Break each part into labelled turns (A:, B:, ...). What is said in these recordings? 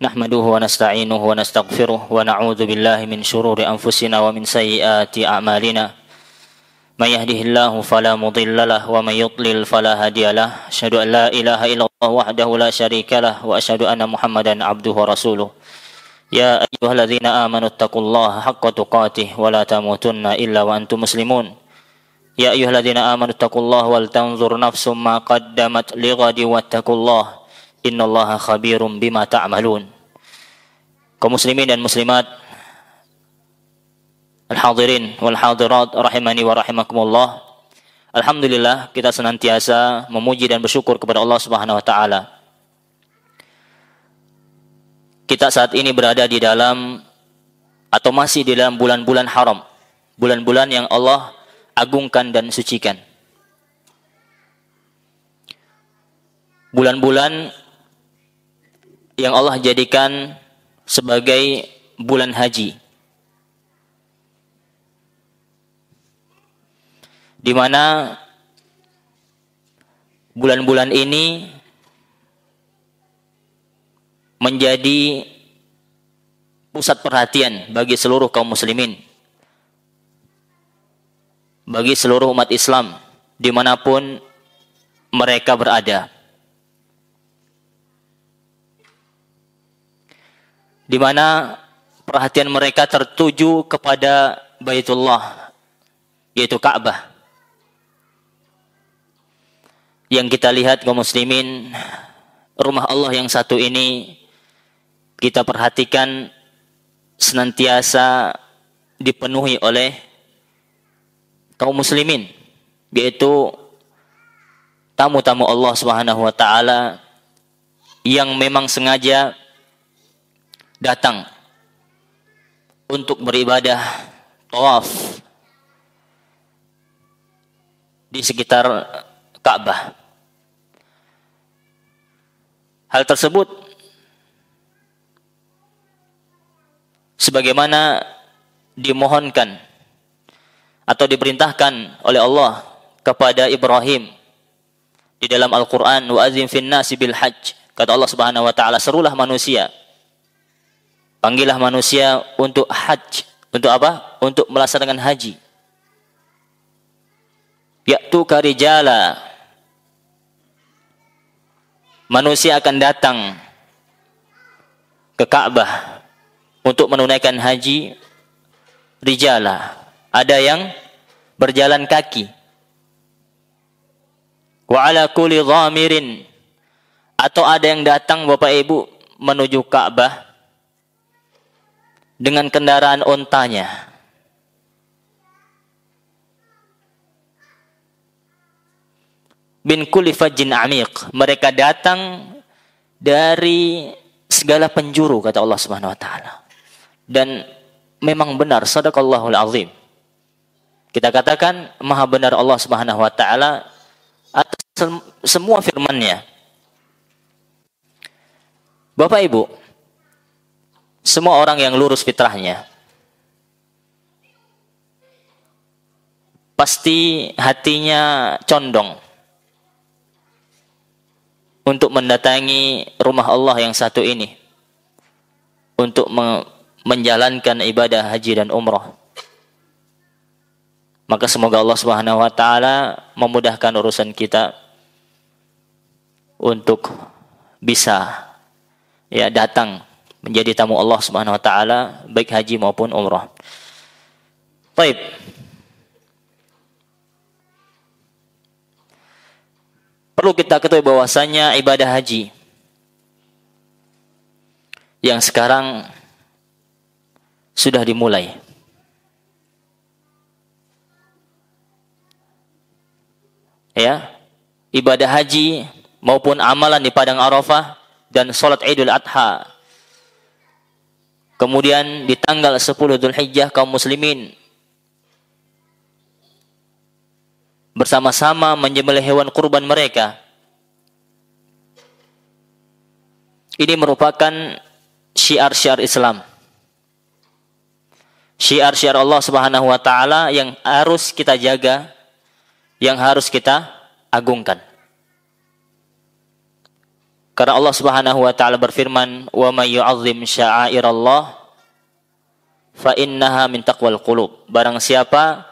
A: Nahmaduhu wa nasta'inuhu wa nastaghfiruh wa na'udzu billahi min shururi anfusina wa min sayyiati a'malina. May yahdihillahu fala mudilla lahu wa may yudlil fala hadiyalah. Asyhadu an la ilaha illallah wahdahu la syarikalah wa asyhadu anna Muhammadan abduhu wa rasuluh. Ya ayyuhalladzina amanu taqullaha haqqa tuqatih wa la tamutunna illa wa antum muslimun. Ya ayyuhalladzina amanu taqullaha wal tanzur nafsum ma qaddamat lighadi wattaqullaha innallaha khabirum bima ta'malun. Kaum muslimin dan muslimat, al-hadirin wal hadirat rahimani wa rahimakumullah. Alhamdulillah, kita senantiasa memuji dan bersyukur kepada Allah Subhanahu wa taala. Kita saat ini berada di dalam atau masih di dalam bulan-bulan haram, bulan-bulan yang Allah agungkan dan sucikan. Bulan-bulan yang Allah jadikan sebagai bulan haji, di mana bulan-bulan ini menjadi pusat perhatian bagi seluruh kaum muslimin, bagi seluruh umat Islam dimanapun mereka berada, di mana perhatian mereka tertuju kepada Baitullah, yaitu Ka'bah. Yang kita lihat kaum muslimin, rumah Allah yang satu ini kita perhatikan senantiasa dipenuhi oleh kaum muslimin, yaitu tamu-tamu Allah Subhanahu wa taala yang memang sengaja datang untuk beribadah tawaf di sekitar Ka'bah. Hal tersebut sebagaimana dimohonkan atau diperintahkan oleh Allah kepada Ibrahim di dalam Al-Quran, wa azim fin nasi bil hajj. Kata Allah Subhanahu wa taala, serulah manusia, panggillah manusia untuk hajj. Untuk apa? Untuk melaksanakan haji. Ya'tuka rijala, manusia akan datang ke Ka'bah untuk menunaikan haji. Rijala, ada yang berjalan kaki. Wa ala kulli dhamirin, atau ada yang datang Bapak Ibu menuju Ka'bah dengan kendaraan ontanya. Bin kulli fajjin amiq, mereka datang dari segala penjuru, kata Allah Subhanahu wa taala. Dan memang benar, sadaqallahul azim. Kita katakan maha benar Allah Subhanahu wa taala atas semua firman-Nya. Bapak Ibu, semua orang yang lurus fitrahnya pasti hatinya condong untuk mendatangi rumah Allah yang satu ini untuk menjalankan ibadah haji dan umrah. Maka semoga Allah Subhanahu wa taala memudahkan urusan kita untuk bisa datang menjadi tamu Allah Subhanahu wa taala, baik haji maupun umrah. Baik. Perlu kita ketahui bahwasanya ibadah haji yang sekarang sudah dimulai. Ya, ibadah haji maupun amalan di padang Arafah dan salat Idul Adha. Kemudian di tanggal 10 Dzulhijjah kaum muslimin bersama-sama menyembelih hewan kurban mereka. Ini merupakan syiar-syiar Islam. Syiar-syiar Allah Subhanahu wa taala yang harus kita jaga, yang harus kita agungkan. Karena Allah Subhanahu wa taala berfirman, "Wa may yu'azzim sya'airallah fa innaha min taqwal qulub." Barang siapa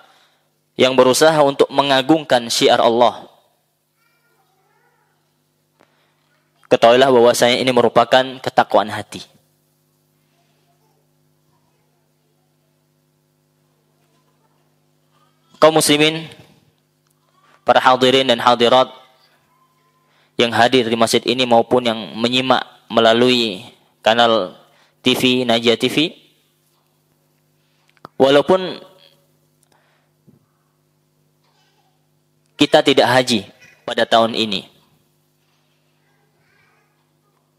A: yang berusaha untuk mengagungkan syiar Allah, ketahuilah bahwasanya ini merupakan ketakwaan hati. Kaum muslimin, para hadirin dan hadirat yang hadir di masjid ini maupun yang menyimak melalui kanal TV Najia TV, walaupun kita tidak haji pada tahun ini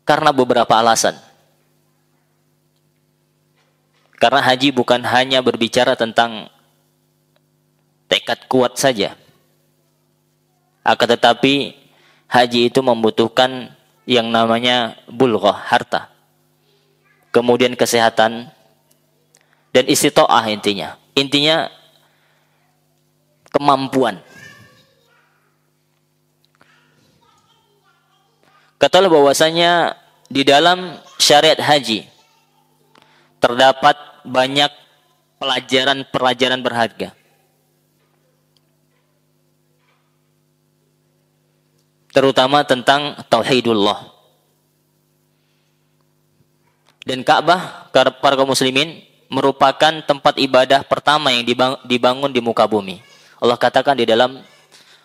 A: karena beberapa alasan. Karena haji bukan hanya berbicara tentang tekad kuat saja, akan tetapi haji itu membutuhkan yang namanya bulghah, harta, kemudian kesehatan, dan istita'ah intinya. Intinya kemampuan. Katalah bahwasanya di dalam syariat haji terdapat banyak pelajaran-pelajaran berharga. Terutama tentang tauhidullah. Dan Ka'bah, para kaum muslimin, merupakan tempat ibadah pertama yang dibangun di muka bumi. Allah katakan di dalam,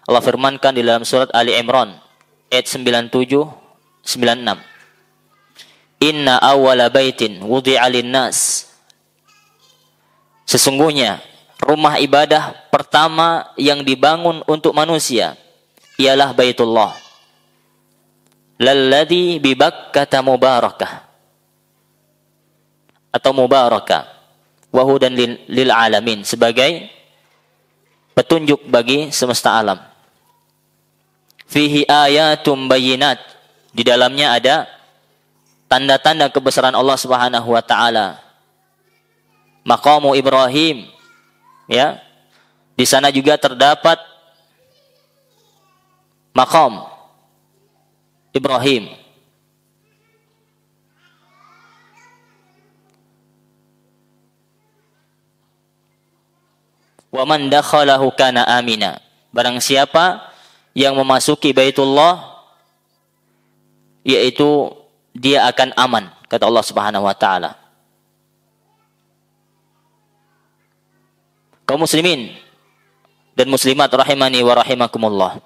A: Allah firmankan di dalam surat Ali Imran ayat 97-96. Inna awwala baitin wudi'a lin-nas. Sesungguhnya rumah ibadah pertama yang dibangun untuk manusia ialah Baitullah, lalladzi bi Bakkah mubarakah, atau mubarakah wa hudan lil alamin, sebagai petunjuk bagi semesta alam. Fihi ayatum bayyinat, di dalamnya ada tanda-tanda kebesaran Allah Subhanahu wa taala. Maqamu Ibrahim, ya. Di sana juga terdapat maqam Ibrahim. Wa man dakhalahu kana amina. Barang siapa yang memasuki Baitullah, yaitu dia akan aman, kata Allah Subhanahu wa taala. Kaum muslimin dan muslimat rahimani wa rahimakumullah.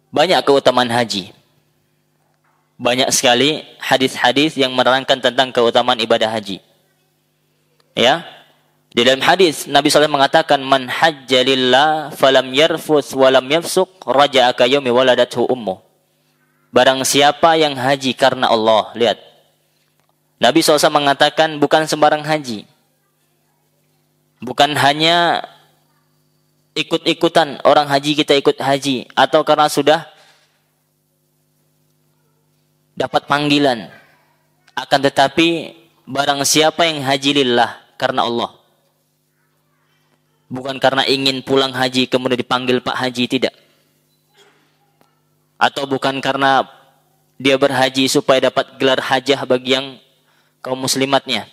A: Banyak keutamaan haji. Banyak sekali hadis-hadis yang menerangkan tentang keutamaan ibadah haji. Ya. Di dalam hadis Nabi SAW mengatakan, man hajja lillah falam yarfuth walam yafsuq raja'a ka yaumi waladathu ummu. Barang siapa yang haji karena Allah, lihat. Nabi SAW mengatakan bukan sembarang haji. Bukan hanya ikut-ikutan orang haji, kita ikut haji, atau karena sudah dapat panggilan. Akan tetapi barang siapa yang haji lillah, karena Allah, bukan karena ingin pulang haji kemudian dipanggil Pak Haji, tidak. Atau bukan karena dia berhaji supaya dapat gelar hajah bagi yang kaum muslimatnya,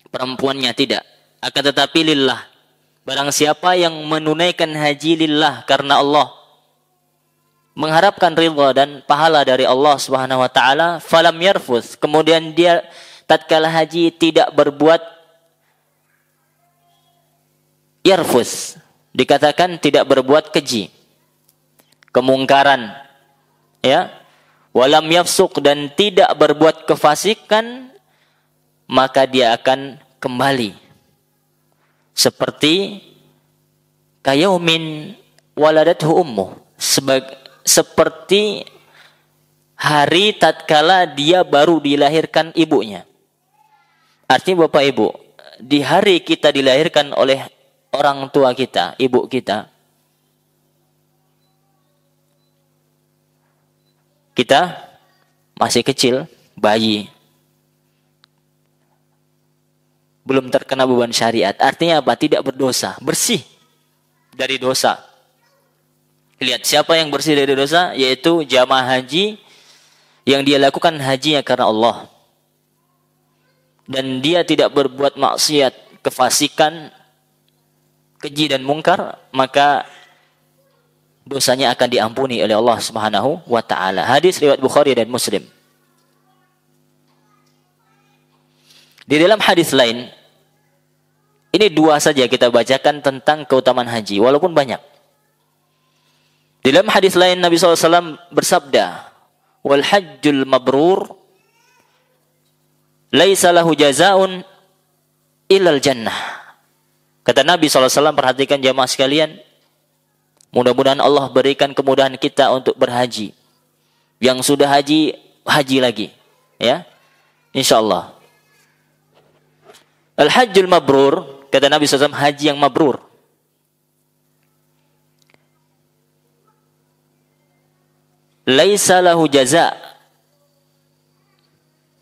A: perempuannya, tidak. Akan tetapi lillah. Barang siapa yang menunaikan haji lillah, karena Allah, mengharapkan ridha dan pahala dari Allah Subhanahu wa taala, falam yarfuth, kemudian dia tatkala haji tidak berbuat yarfuth, dikatakan tidak berbuat keji, kemungkaran, ya, walam yafsuq, dan tidak berbuat kefasikan, maka dia akan kembali seperti kayaumin waladathu ummuh, seperti hari tatkala dia baru dilahirkan ibunya. Artinya Bapak Ibu, di hari kita dilahirkan oleh orang tua kita, ibu kita, kita masih kecil, bayi, belum terkena beban syariat. Artinya apa? Tidak berdosa, bersih dari dosa. Lihat siapa yang bersih dari dosa, yaitu jamaah haji yang dia lakukan hajinya karena Allah. Dan dia tidak berbuat maksiat, kefasikan, keji dan mungkar, maka dosanya akan diampuni oleh Allah Subhanahu wa taala. Hadis riwayat Bukhari dan Muslim. Di dalam hadis lain, ini dua saja kita bacakan tentang keutamaan haji, walaupun banyak. Di dalam hadis lain Nabi SAW bersabda, "Wal hajjul mabrur laisa lahu jazaa'un illal jannah." Kata Nabi SAW, perhatikan jamaah sekalian, mudah-mudahan Allah berikan kemudahan kita untuk berhaji. Yang sudah haji, haji lagi, ya, insyaallah. Al hajjul mabrur, kata Nabi SAW, haji yang mabrur. Laisa lahu jaza,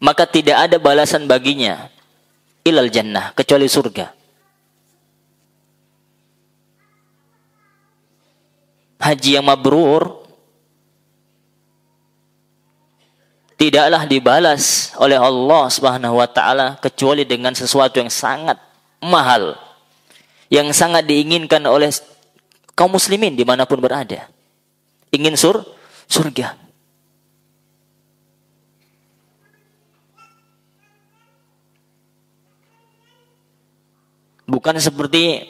A: maka tidak ada balasan baginya ilal jannah, kecuali surga. Haji yang mabrur tidaklah dibalas oleh Allah Subhanahu wa taala kecuali dengan sesuatu yang sangat mahal, yang sangat diinginkan oleh kaum muslimin dimanapun berada. Ingin surga. Bukan seperti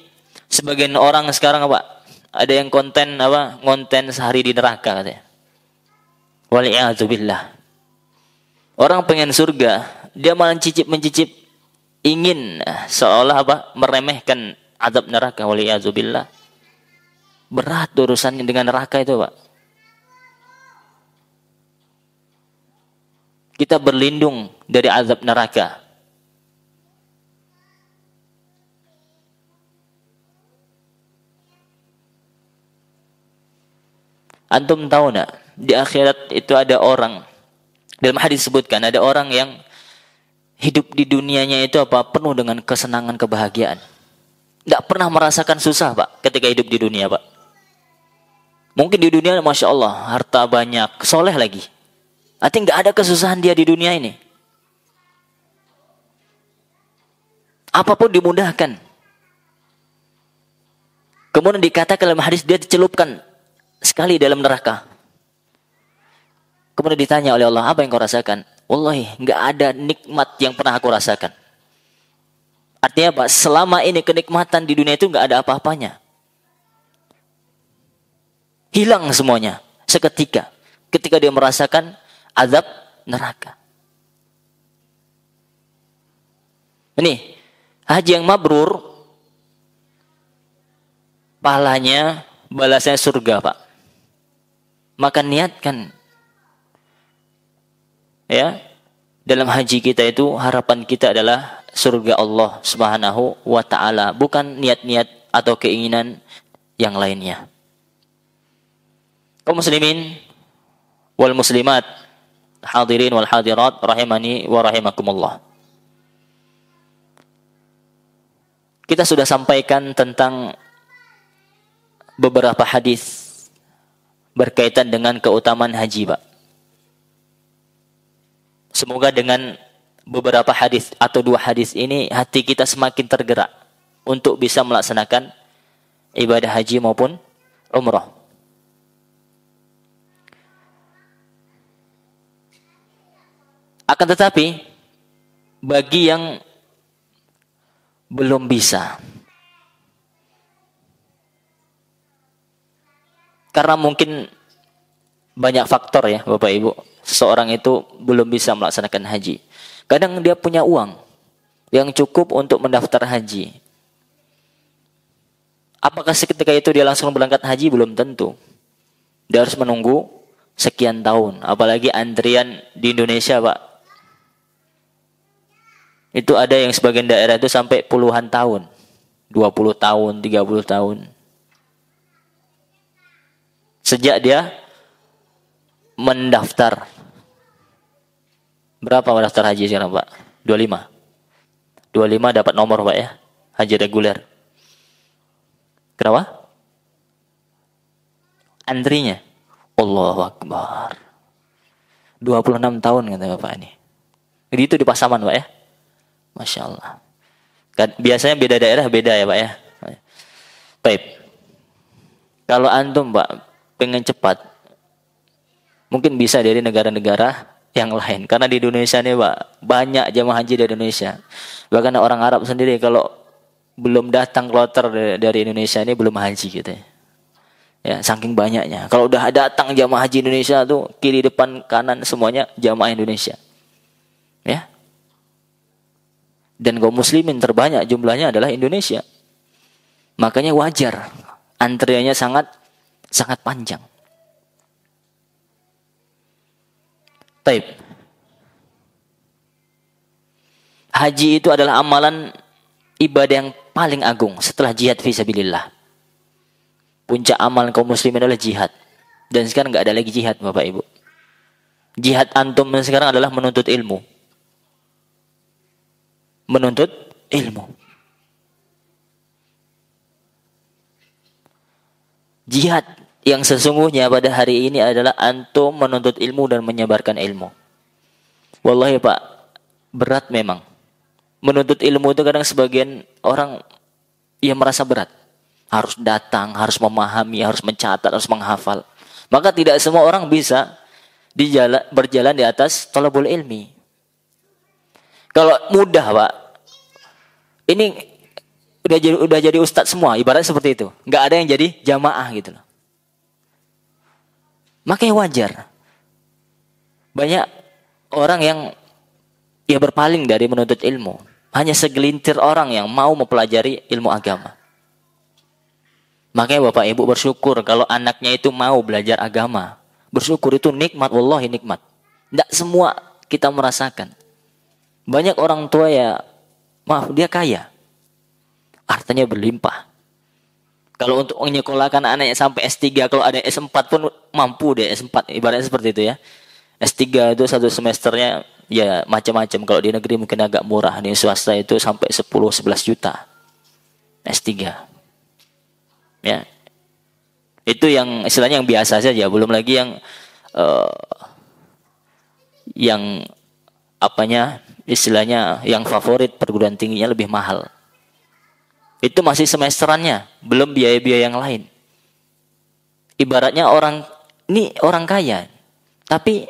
A: sebagian orang sekarang, Pak. Ada yang ngonten sehari di neraka katanya. Wal'iyadzubillah. Orang pengen surga, dia malah mencicip ingin seolah meremehkan azab neraka. Wal'iyadzubillah. Berat urusannya dengan neraka itu, Pak. Kita berlindung dari azab neraka. Antum tahu nak, di akhirat itu ada orang, dalam hadis disebutkan ada orang yang hidup di dunianya itu penuh dengan kesenangan, kebahagiaan. Tidak pernah merasakan susah, Pak, ketika hidup di dunia, Pak. Mungkin di dunia, Masya Allah, harta banyak, soleh lagi. Artinya nggak ada kesusahan dia di dunia ini. Apapun dimudahkan. Kemudian dikatakan dalam hadis dia dicelupkan sekali dalam neraka. Kemudian ditanya oleh Allah, apa yang kau rasakan? Wallahi, nggak ada nikmat yang pernah aku rasakan. Artinya apa? Selama ini kenikmatan di dunia itu nggak ada apa-apanya. Hilang semuanya seketika. Ketika dia merasakan azab neraka. Ini haji yang mabrur, pahalanya, balasnya surga, Pak. Maka niatkan, ya, dalam haji kita itu harapan kita adalah surga Allah Subhanahu wa taala, bukan niat-niat atau keinginan yang lainnya. Kaum muslimin wal muslimat, hadirin wal hadirat, rahimani wa rahimakumullah. Kita sudah sampaikan tentang beberapa hadis berkaitan dengan keutamaan haji, Pak. Semoga dengan beberapa hadis atau dua hadis ini hati kita semakin tergerak untuk bisa melaksanakan ibadah haji maupun umrah. Akan tetapi bagi yang belum bisa, karena mungkin banyak faktor ya Bapak Ibu, seseorang itu belum bisa melaksanakan haji. Kadang dia punya uang yang cukup untuk mendaftar haji. Apakah seketika itu dia langsung berangkat haji? Belum tentu. Dia harus menunggu sekian tahun. Apalagi antrian di Indonesia, Pak. Itu ada yang sebagian daerah itu sampai puluhan tahun. 20 tahun, 30 tahun. Sejak dia mendaftar. Berapa mendaftar haji sekarang, Pak? 25. 25 dapat nomor, Pak, ya. Haji reguler. Kenapa? antrinya. Allahu Akbar. 26 tahun kata Bapak ini. Jadi itu di Pasaman Pak ya. Masya Allah. Biasanya beda daerah beda ya Pak ya. Baik. Kalau antum Pak pengen cepat, mungkin bisa dari negara-negara yang lain. Karena di Indonesia nih Pak, banyak jamaah haji dari Indonesia. Bahkan orang Arab sendiri kalau belum datang kloter dari Indonesia ini belum haji gitu ya. Ya, saking banyaknya. Kalau udah datang jamaah haji Indonesia tuh kiri depan kanan semuanya jamaah Indonesia. Ya. Dan kaum muslimin terbanyak jumlahnya adalah Indonesia. Makanya wajar antriannya sangat panjang. Taib. Haji itu adalah amalan ibadah yang paling agung setelah jihad fisabilillah. Puncak amal kaum muslimin adalah jihad. Dan sekarang nggak ada lagi jihad Bapak Ibu. Jihad antum sekarang adalah menuntut ilmu. Menuntut ilmu. Jihad yang sesungguhnya pada hari ini adalah antum menuntut ilmu dan menyebarkan ilmu. Wallahi Pak, berat memang. Menuntut ilmu itu kadang sebagian orang yang merasa berat. Harus datang, harus memahami, harus mencatat, harus menghafal. Maka tidak semua orang bisa berjalan di atas thalabul ilmi. Kalau mudah Pak, ini udah jadi ustadz semua, ibaratnya seperti itu. Nggak ada yang jadi jamaah gitu loh. Makanya wajar. Banyak orang yang berpaling dari menuntut ilmu. Hanya segelintir orang yang mau mempelajari ilmu agama. Makanya Bapak Ibu bersyukur kalau anaknya itu mau belajar agama. Bersyukur itu nikmat, wallahi nikmat. Tidak semua kita merasakan. Banyak orang tua ya, maaf dia kaya. Hartanya berlimpah. Kalau untuk menyekolahkan anaknya sampai S3, kalau ada S4 pun mampu deh S4. Ibaratnya seperti itu ya. S3 itu satu semesternya ya macam-macam. Kalau di negeri mungkin agak murah. Di swasta itu sampai 10-11 juta. S3. Ya. Itu yang istilahnya yang biasa saja. Belum lagi yang apanya istilahnya yang favorit perguruan tingginya lebih mahal. Itu masih semesterannya, belum biaya-biaya yang lain. Ibaratnya orang ini orang kaya, tapi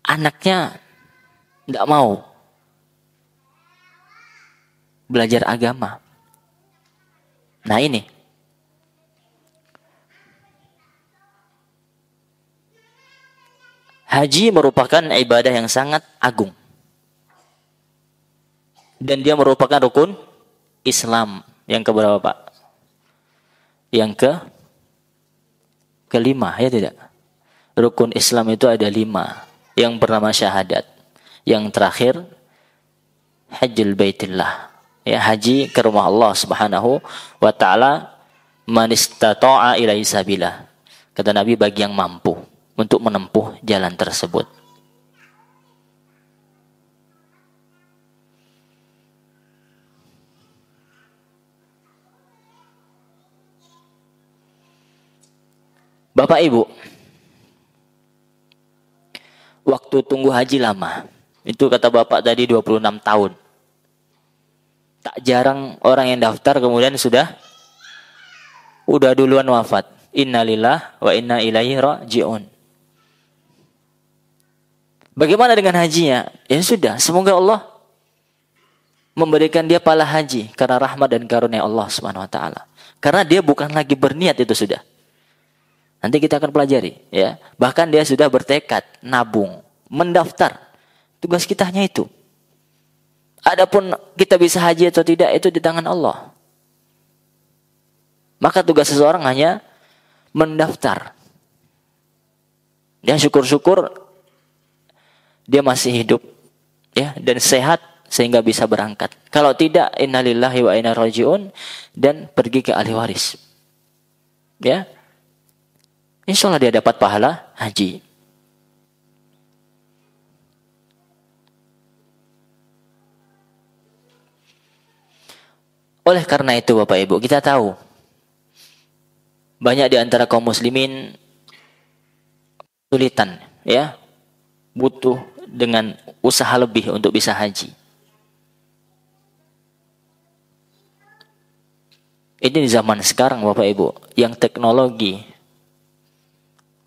A: anaknya tidak mau belajar agama. Nah ini. Haji merupakan ibadah yang sangat agung. Dan dia merupakan rukun Islam yang keberapa Pak? Yang kelima ya tidak? Rukun Islam itu ada 5. Yang pertama syahadat. Yang terakhir hajjul baitillah. Ya, haji ke rumah Allah Subhanahu wa taala man istata'a ilaihi sabila. Kata Nabi bagi yang mampu untuk menempuh jalan tersebut. Bapak Ibu, waktu tunggu haji lama. Itu kata Bapak tadi 26 tahun. Tak jarang orang yang daftar kemudian udah duluan wafat. Innalillah wa inna ilaihi raji'un. Bagaimana dengan hajinya? Ya sudah, semoga Allah memberikan dia pahala haji karena rahmat dan karunia Allah Subhanahu wa taala. Karena dia bukan lagi berniat itu sudah. Nanti kita akan pelajari ya. Bahkan dia sudah bertekad nabung, mendaftar. Tugas kita hanya itu. Adapun kita bisa haji atau tidak itu di tangan Allah. Maka tugas seseorang hanya mendaftar. Ya syukur-syukur dia masih hidup ya dan sehat sehingga bisa berangkat. Kalau tidak innalillahi wa inna rajiun dan pergi ke ahli waris. Ya. Insyaallah dia dapat pahala haji. Oleh karena itu Bapak Ibu, kita tahu banyak di antara kaum muslimin kesulitan, ya, butuh dengan usaha lebih untuk bisa haji. Ini di zaman sekarang Bapak Ibu, yang teknologi,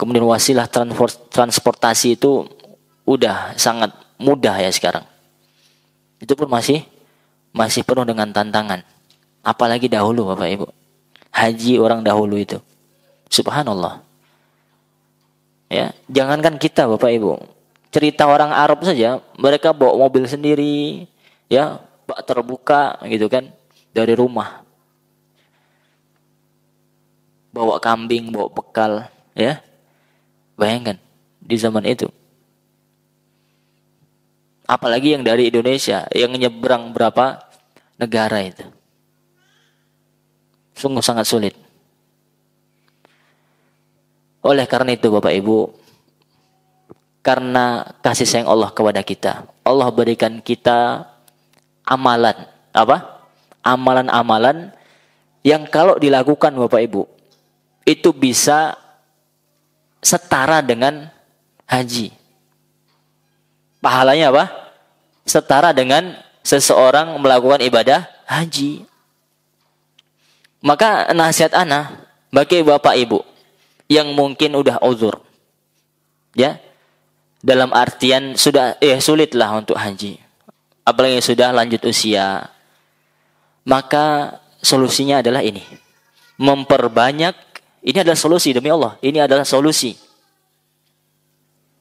A: kemudian wasilah transportasi itu udah sangat mudah ya sekarang. Itu pun masih penuh dengan tantangan. Apalagi dahulu Bapak Ibu. Haji orang dahulu itu. Subhanallah. Ya, jangankan kita Bapak Ibu. Cerita orang Arab saja, mereka bawa mobil sendiri, ya, bak terbuka gitu kan, dari rumah. Bawa kambing, bawa bekal, ya. Bayangkan di zaman itu. Apalagi yang dari Indonesia, yang nyebrang berapa negara itu. Sungguh sangat sulit. Oleh karena itu Bapak Ibu, karena kasih sayang Allah kepada kita, Allah berikan kita amalan, apa? Amalan-amalan yang kalau dilakukan Bapak Ibu, itu bisa setara dengan haji. Pahalanya apa? Setara dengan seseorang melakukan ibadah haji. Maka nasihat ana bagi Bapak Ibu yang mungkin udah uzur, ya, dalam artian sudah sulitlah untuk haji, apalagi sudah lanjut usia, maka solusinya adalah ini. Memperbanyak, ini adalah solusi demi Allah. Ini adalah solusi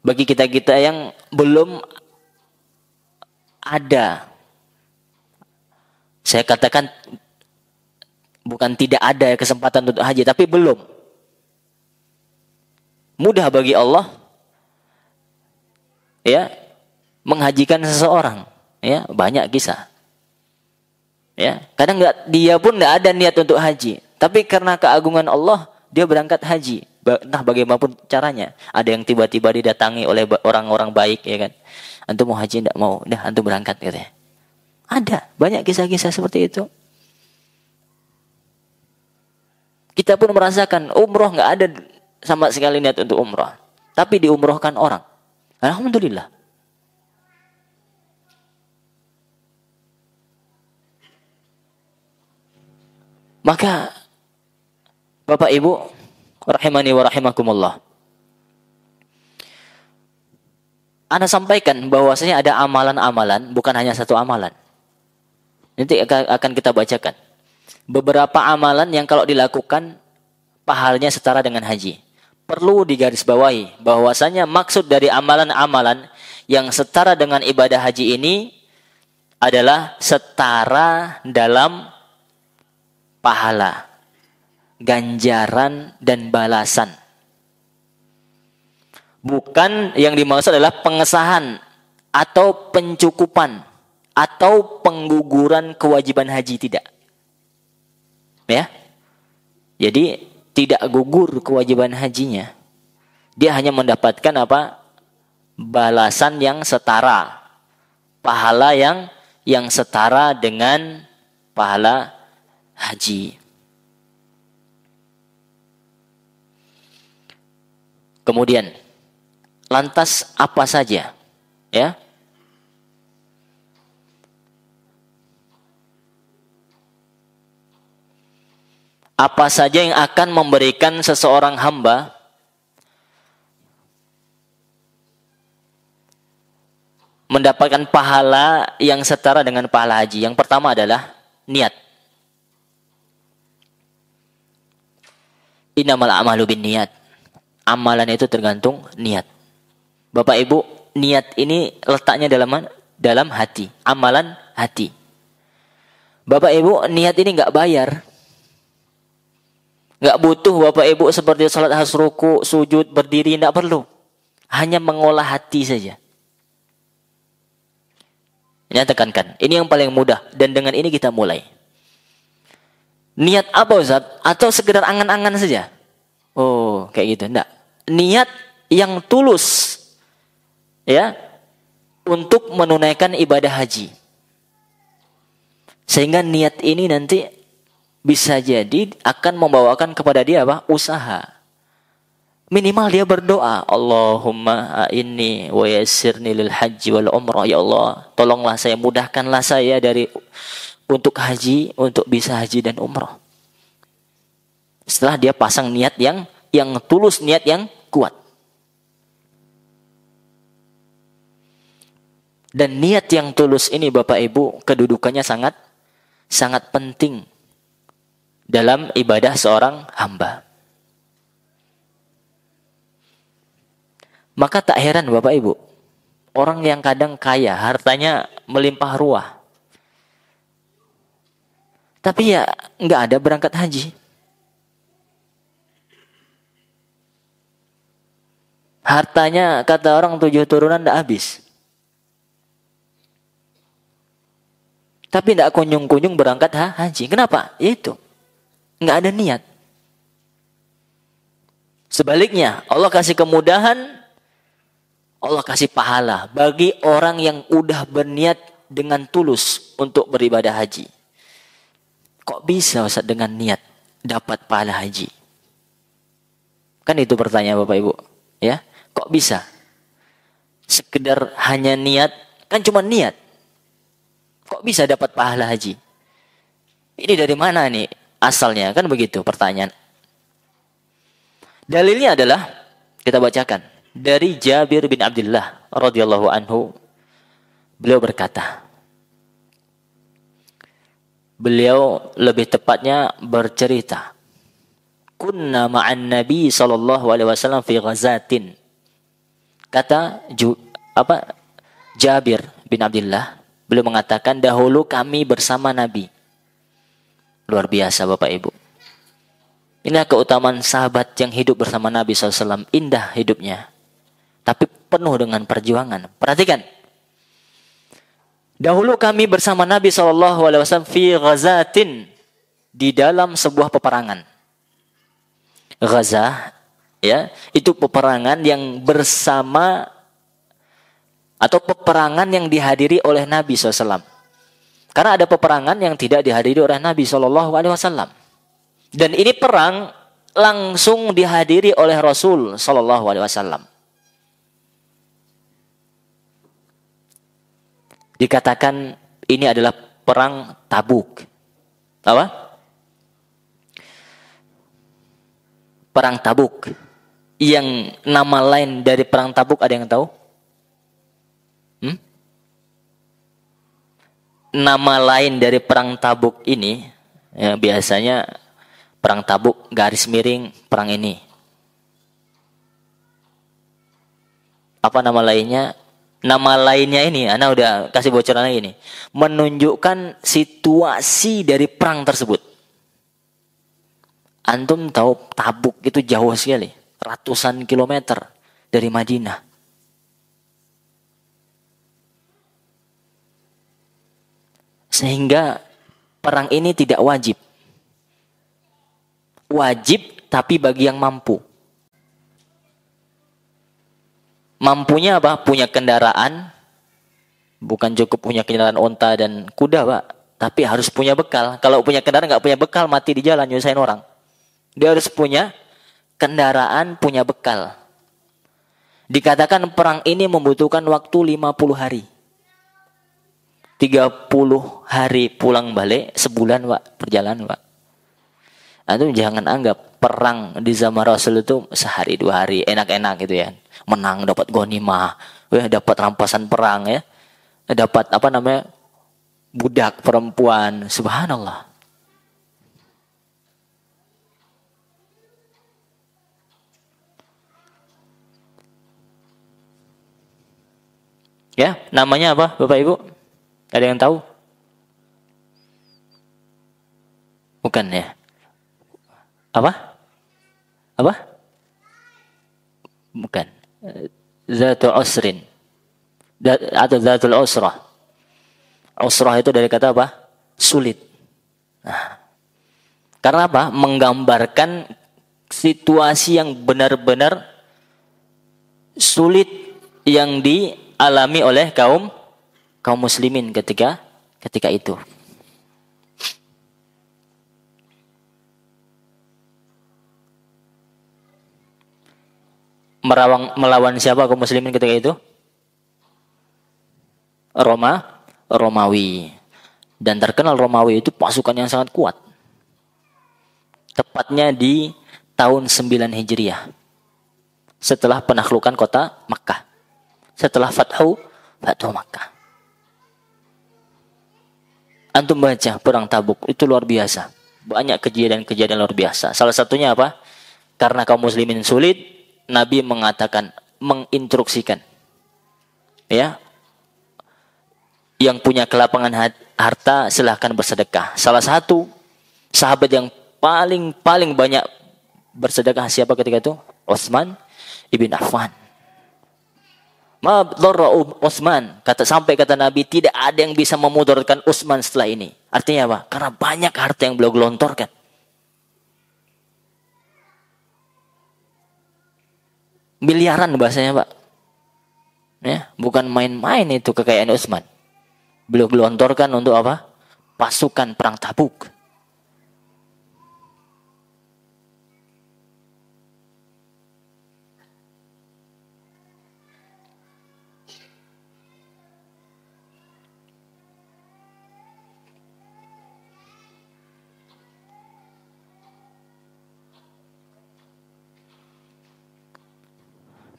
A: bagi kita-kita yang belum ada. Saya katakan bukan tidak ada kesempatan untuk haji, tapi belum. Mudah bagi Allah, ya, menghajikan seseorang, ya, banyak kisah. Ya, kadang dia pun nggak ada niat untuk haji, tapi karena keagungan Allah dia berangkat haji. Entah bagaimanapun caranya. Ada yang tiba-tiba didatangi oleh orang-orang baik, ya kan. Antum mau haji enggak? Mau. Dah antum berangkat katanya. Ada banyak kisah-kisah seperti itu. Kita pun merasakan umroh nggak ada sama sekali niat untuk umroh, tapi diumrohkan orang. Alhamdulillah. Maka Bapak Ibu rahimani wa rahimakumullah, Ana sampaikan bahwasanya ada amalan-amalan, bukan hanya satu amalan. Nanti akan kita bacakan beberapa amalan yang kalau dilakukan pahalanya setara dengan haji. Perlu digarisbawahi bahwasanya maksud dari amalan-amalan yang setara dengan ibadah haji ini adalah setara dalam pahala, ganjaran dan balasan. Bukan yang dimaksud adalah pengesahan atau pencukupan atau pengguguran kewajiban haji, tidak. Ya. Jadi tidak gugur kewajiban hajinya. Dia hanya mendapatkan apa? Balasan yang setara. Pahala yang setara dengan pahala haji. Kemudian, lantas apa saja? Ya. Apa saja yang akan memberikan seseorang hamba mendapatkan pahala yang setara dengan pahala haji? Yang pertama adalah niat. Innamal a'malu binniyat. Amalan itu tergantung niat. Bapak Ibu, niat ini letaknya dalam hati. Amalan hati. Bapak Ibu, niat ini nggak bayar. Nggak butuh Bapak Ibu seperti salat harus ruku, sujud, berdiri, nggak perlu. Hanya mengolah hati saja. Ini tekankan. Ini yang paling mudah. Dan dengan ini kita mulai. Niat apa Ustaz? Atau sekedar angan-angan saja? Oh, kayak gitu. Enggak. Niat yang tulus, ya, untuk menunaikan ibadah haji. Sehingga niat ini nanti bisa jadi akan membawakan kepada dia apa? Usaha. Minimal dia berdoa, Allahumma a'inni wa yassirni lil haji wal umrah. Ya Allah, tolonglah saya, mudahkanlah saya untuk haji, untuk bisa haji dan umrah. Setelah dia pasang niat yang tulus, niat yang kuat. Dan niat yang tulus ini Bapak Ibu, kedudukannya sangat sangat penting dalam ibadah seorang hamba. Maka tak heran Bapak Ibu, orang yang kadang kaya, hartanya melimpah ruah, tapi ya nggak ada berangkat haji. Hartanya kata orang 7 turunan nggak habis. Tapi tidak kunjung-kunjung berangkat haji. Kenapa? Itu. Nggak ada niat. Sebaliknya, Allah kasih kemudahan, Allah kasih pahala bagi orang yang udah berniat dengan tulus untuk beribadah haji. Kok bisa Ustaz dengan niat dapat pahala haji? Kan itu pertanyaan Bapak Ibu. Ya, kok bisa? Sekedar hanya niat, kan cuma niat. Kok bisa dapat pahala haji? Ini dari mana nih asalnya? Kan begitu pertanyaan. Dalilnya adalah, kita bacakan. Dari Jabir bin Abdullah radhiyallahu anhu. Beliau berkata. Beliau lebih tepatnya bercerita. Kunna ma'an Nabi sallallahu alaihi wasallam fi ghazatin. Kata Jabir bin Abdullah. Beliau mengatakan, dahulu kami bersama Nabi. Luar biasa Bapak Ibu. Inilah keutamaan sahabat yang hidup bersama Nabi SAW. Indah hidupnya. Tapi penuh dengan perjuangan. Perhatikan. Dahulu kami bersama Nabi SAW fi ghazatin. Di dalam sebuah peperangan. Ghazah. Ya, itu peperangan yang bersama, atau peperangan yang dihadiri oleh Nabi SAW. Karena ada peperangan yang tidak dihadiri oleh Nabi SAW. Dan ini perang langsung dihadiri oleh Rasul SAW. Dikatakan ini adalah perang Tabuk. Apa? Perang Tabuk. Yang nama lain dari perang Tabuk ada yang tahu? Nama lain dari perang Tabuk ini, ya, biasanya perang Tabuk garis miring perang ini. Apa nama lainnya? Nama lainnya ini, Ana udah kasih bocoran lagi nih. Menunjukkan situasi dari perang tersebut. Antum tahu Tabuk itu jauh sekali, ratusan kilometer dari Madinah. Sehingga perang ini tidak wajib. Wajib tapi bagi yang mampu. Mampunya apa? Punya kendaraan. Bukan cukup punya kendaraan onta dan kuda Pak. Tapi harus punya bekal. Kalau punya kendaraan nggak punya bekal, mati di jalan nyusahin orang. Dia harus punya kendaraan, punya bekal. Dikatakan perang ini membutuhkan waktu 50 hari. 30 hari pulang balik, sebulan Pak, perjalanan Pak. Itu jangan anggap perang di zaman Rasul itu sehari 2 hari, enak-enak gitu ya. Menang, dapat ghanimah, dapat rampasan perang ya. Dapat budak perempuan, subhanallah. Ya, namanya apa Bapak Ibu? Ada yang tahu? Bukan ya? Apa? Apa? Bukan. Zatu usrin. Atau zatul usrah. Usrah itu dari kata apa? Sulit. Nah, karena apa? Menggambarkan situasi yang benar-benar sulit yang dialami oleh kaum muslimin ketika itu. Melawan siapa kaum muslimin ketika itu? Romawi. Dan terkenal Romawi itu pasukan yang sangat kuat. Tepatnya di tahun 9 Hijriah. Setelah penaklukan kota Makkah. Setelah Fathu Makkah. Antum baca perang Tabuk itu luar biasa. Banyak kejadian-kejadian luar biasa. Salah satunya apa? Karena kaum muslimin sulit, Nabi mengatakan, menginstruksikan. Ya. Yang punya kelapangan harta silahkan bersedekah. Salah satu sahabat yang paling banyak bersedekah siapa ketika itu? Utsman ibn Affan. Ma dharra Utsman, sampai kata Nabi, tidak ada yang bisa memudaratkan Utsman setelah ini. Artinya apa? Karena banyak harta yang beliau gelontorkan. Miliaran bahasanya, Pak. Ya, bukan main-main itu kekayaan Utsman. Beliau gelontorkan untuk apa? Pasukan perang Tabuk.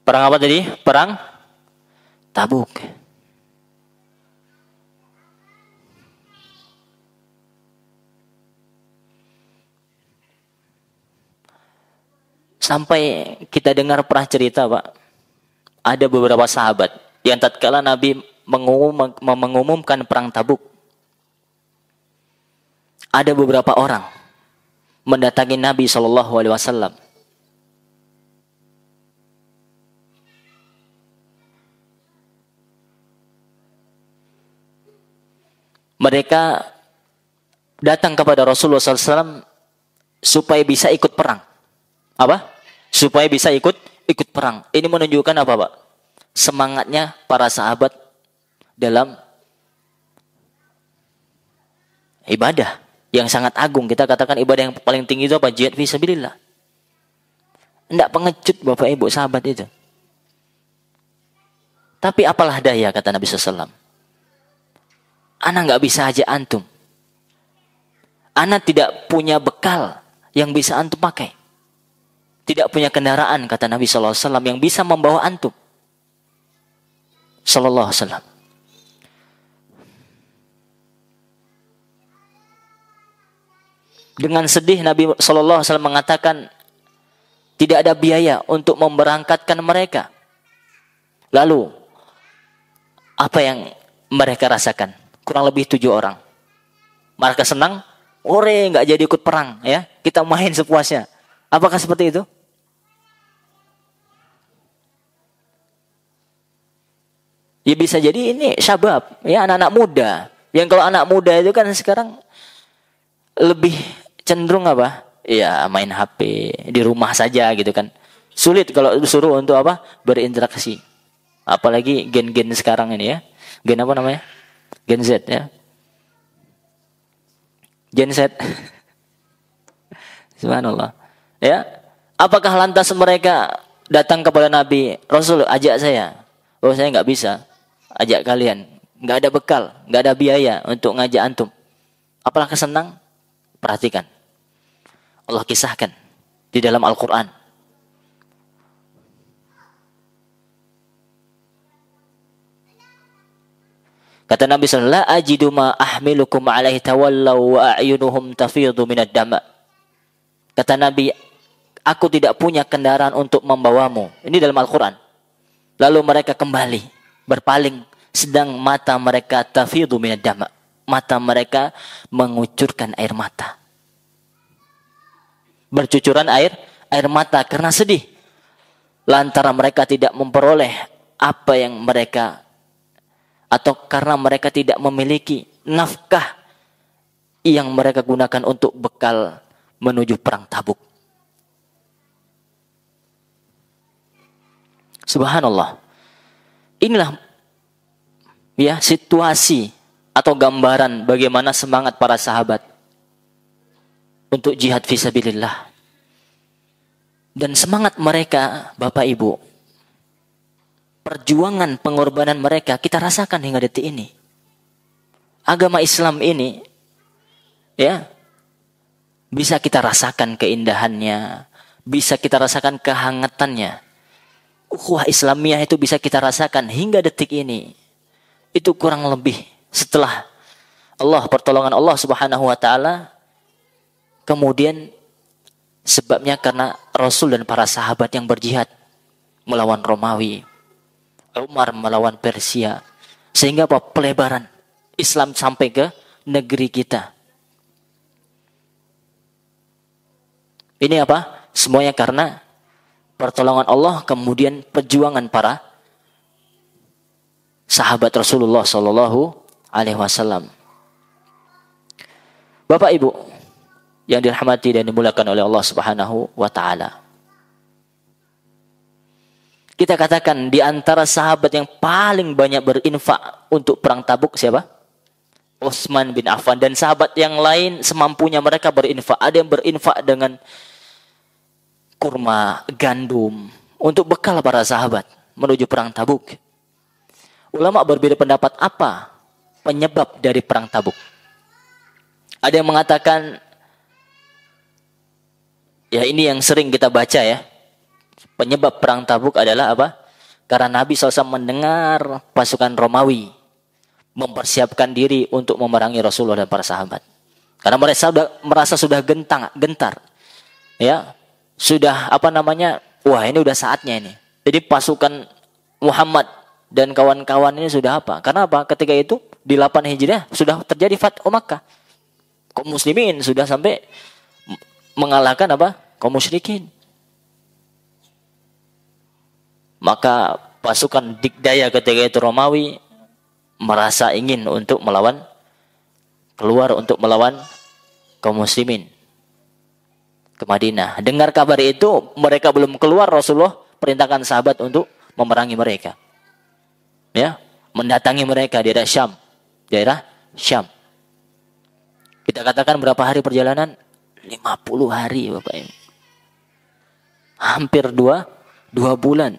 A: Perang apa tadi? Perang Tabuk. Sampai kita dengar pernah cerita, Pak. Ada beberapa sahabat yang tatkala Nabi mengumumkan perang Tabuk, ada beberapa orang mendatangi Nabi SAW. Mereka datang kepada Rasulullah SAW supaya bisa ikut perang. Apa? Supaya bisa ikut perang. Ini menunjukkan apa, Pak? Semangatnya para sahabat dalam ibadah yang sangat agung. Kita katakan ibadah yang paling tinggi itu apa? Jihad fisabilillah. Tidak pengecut Bapak Ibu sahabat itu. Tapi apalah daya, kata Nabi SAW. Ana nggak bisa aja antum. Ana tidak punya bekal yang bisa antum pakai. Tidak punya kendaraan, kata Nabi SAW, yang bisa membawa antum. Sallallahu alaihi wasallam. Dengan sedih Nabi SAW mengatakan, tidak ada biaya untuk memberangkatkan mereka. Lalu, apa yang mereka rasakan? Kurang lebih 7 orang. Mereka senang, nggak jadi ikut perang, ya. Kita main sepuasnya. Apakah seperti itu? Ya bisa jadi ini syabab, ya, anak-anak muda. Yang kalau anak muda itu kan sekarang lebih cenderung apa? Ya main HP di rumah saja gitu kan. Sulit kalau disuruh untuk apa? Berinteraksi. Apalagi gen-gen sekarang ini, ya. Gen apa namanya? Gen Z, ya. Gen Z. Subhanallah. Ya. Apakah lantas mereka datang kepada Nabi, Rasul, ajak saya. Oh, saya nggak bisa ajak kalian. Nggak ada bekal, nggak ada biaya untuk ngajak antum. Apakah senang? Perhatikan. Allah kisahkan di dalam Al-Quran. Kata Nabi sallallahu alaihi wasallam, la ajidu ma ahmilukum alaihi tawallaw wa a'yunuhum tafidu minad dama. Kata Nabi, aku tidak punya kendaraan untuk membawamu. Ini dalam Al-Quran. Lalu mereka kembali berpaling, sedang mata mereka tafidu minad dama. Mata mereka mengucurkan air mata. Bercucuran air mata karena sedih. Lantaran mereka tidak memperoleh apa yang mereka, atau karena mereka tidak memiliki nafkah yang mereka gunakan untuk bekal menuju perang Tabuk. Subhanallah. Inilah, ya, situasi atau gambaran bagaimana semangat para sahabat untuk jihad fisabilillah. Dan semangat mereka, Bapak Ibu, perjuangan pengorbanan mereka kita rasakan hingga detik ini. Agama Islam ini ya bisa kita rasakan keindahannya, bisa kita rasakan kehangatannya. Ukhuwah Islamiyah itu bisa kita rasakan hingga detik ini. Itu kurang lebih setelah pertolongan Allah Subhanahu wa taala, kemudian sebabnya karena Rasul dan para sahabat yang berjihad melawan Romawi, Umar melawan Persia, sehingga pelebaran Islam sampai ke negeri kita. Ini apa? Semuanya karena pertolongan Allah, kemudian perjuangan para sahabat Rasulullah Sallallahu Alaihi Wasallam. Bapak Ibu yang dirahmati dan dimuliakan oleh Allah Subhanahu Wa Taala, kita katakan di antara sahabat yang paling banyak berinfak untuk perang Tabuk siapa? Utsman bin Affan. Dan sahabat yang lain semampunya mereka berinfak. Ada yang berinfak dengan kurma, gandum untuk bekal para sahabat menuju perang Tabuk. Ulama berbeda pendapat apa penyebab dari perang Tabuk. Ada yang mengatakan, ya ini yang sering kita baca ya, penyebab perang Tabuk adalah apa? Karena Nabi SAW mendengar pasukan Romawi mempersiapkan diri untuk memerangi Rasulullah dan para sahabat. Karena merasa sudah gentar, ya, sudah wah ini udah saatnya ini. Jadi pasukan Muhammad dan kawan-kawan ini sudah apa? Karena apa? Ketika itu di 8 Hijriah sudah terjadi Fathu Makkah. Kaum muslimin sudah sampai mengalahkan apa? Kaum musyrikin. Maka pasukan Dikdaya ketika itu Romawi merasa ingin untuk keluar untuk melawan kaum muslimin ke Madinah. Dengar kabar itu, mereka belum keluar, Rasulullah perintahkan sahabat untuk memerangi mereka. Ya, mendatangi mereka di daerah Syam. Kita katakan berapa hari perjalanan? 50 hari, Bapak Ibu. Hampir 2 bulan.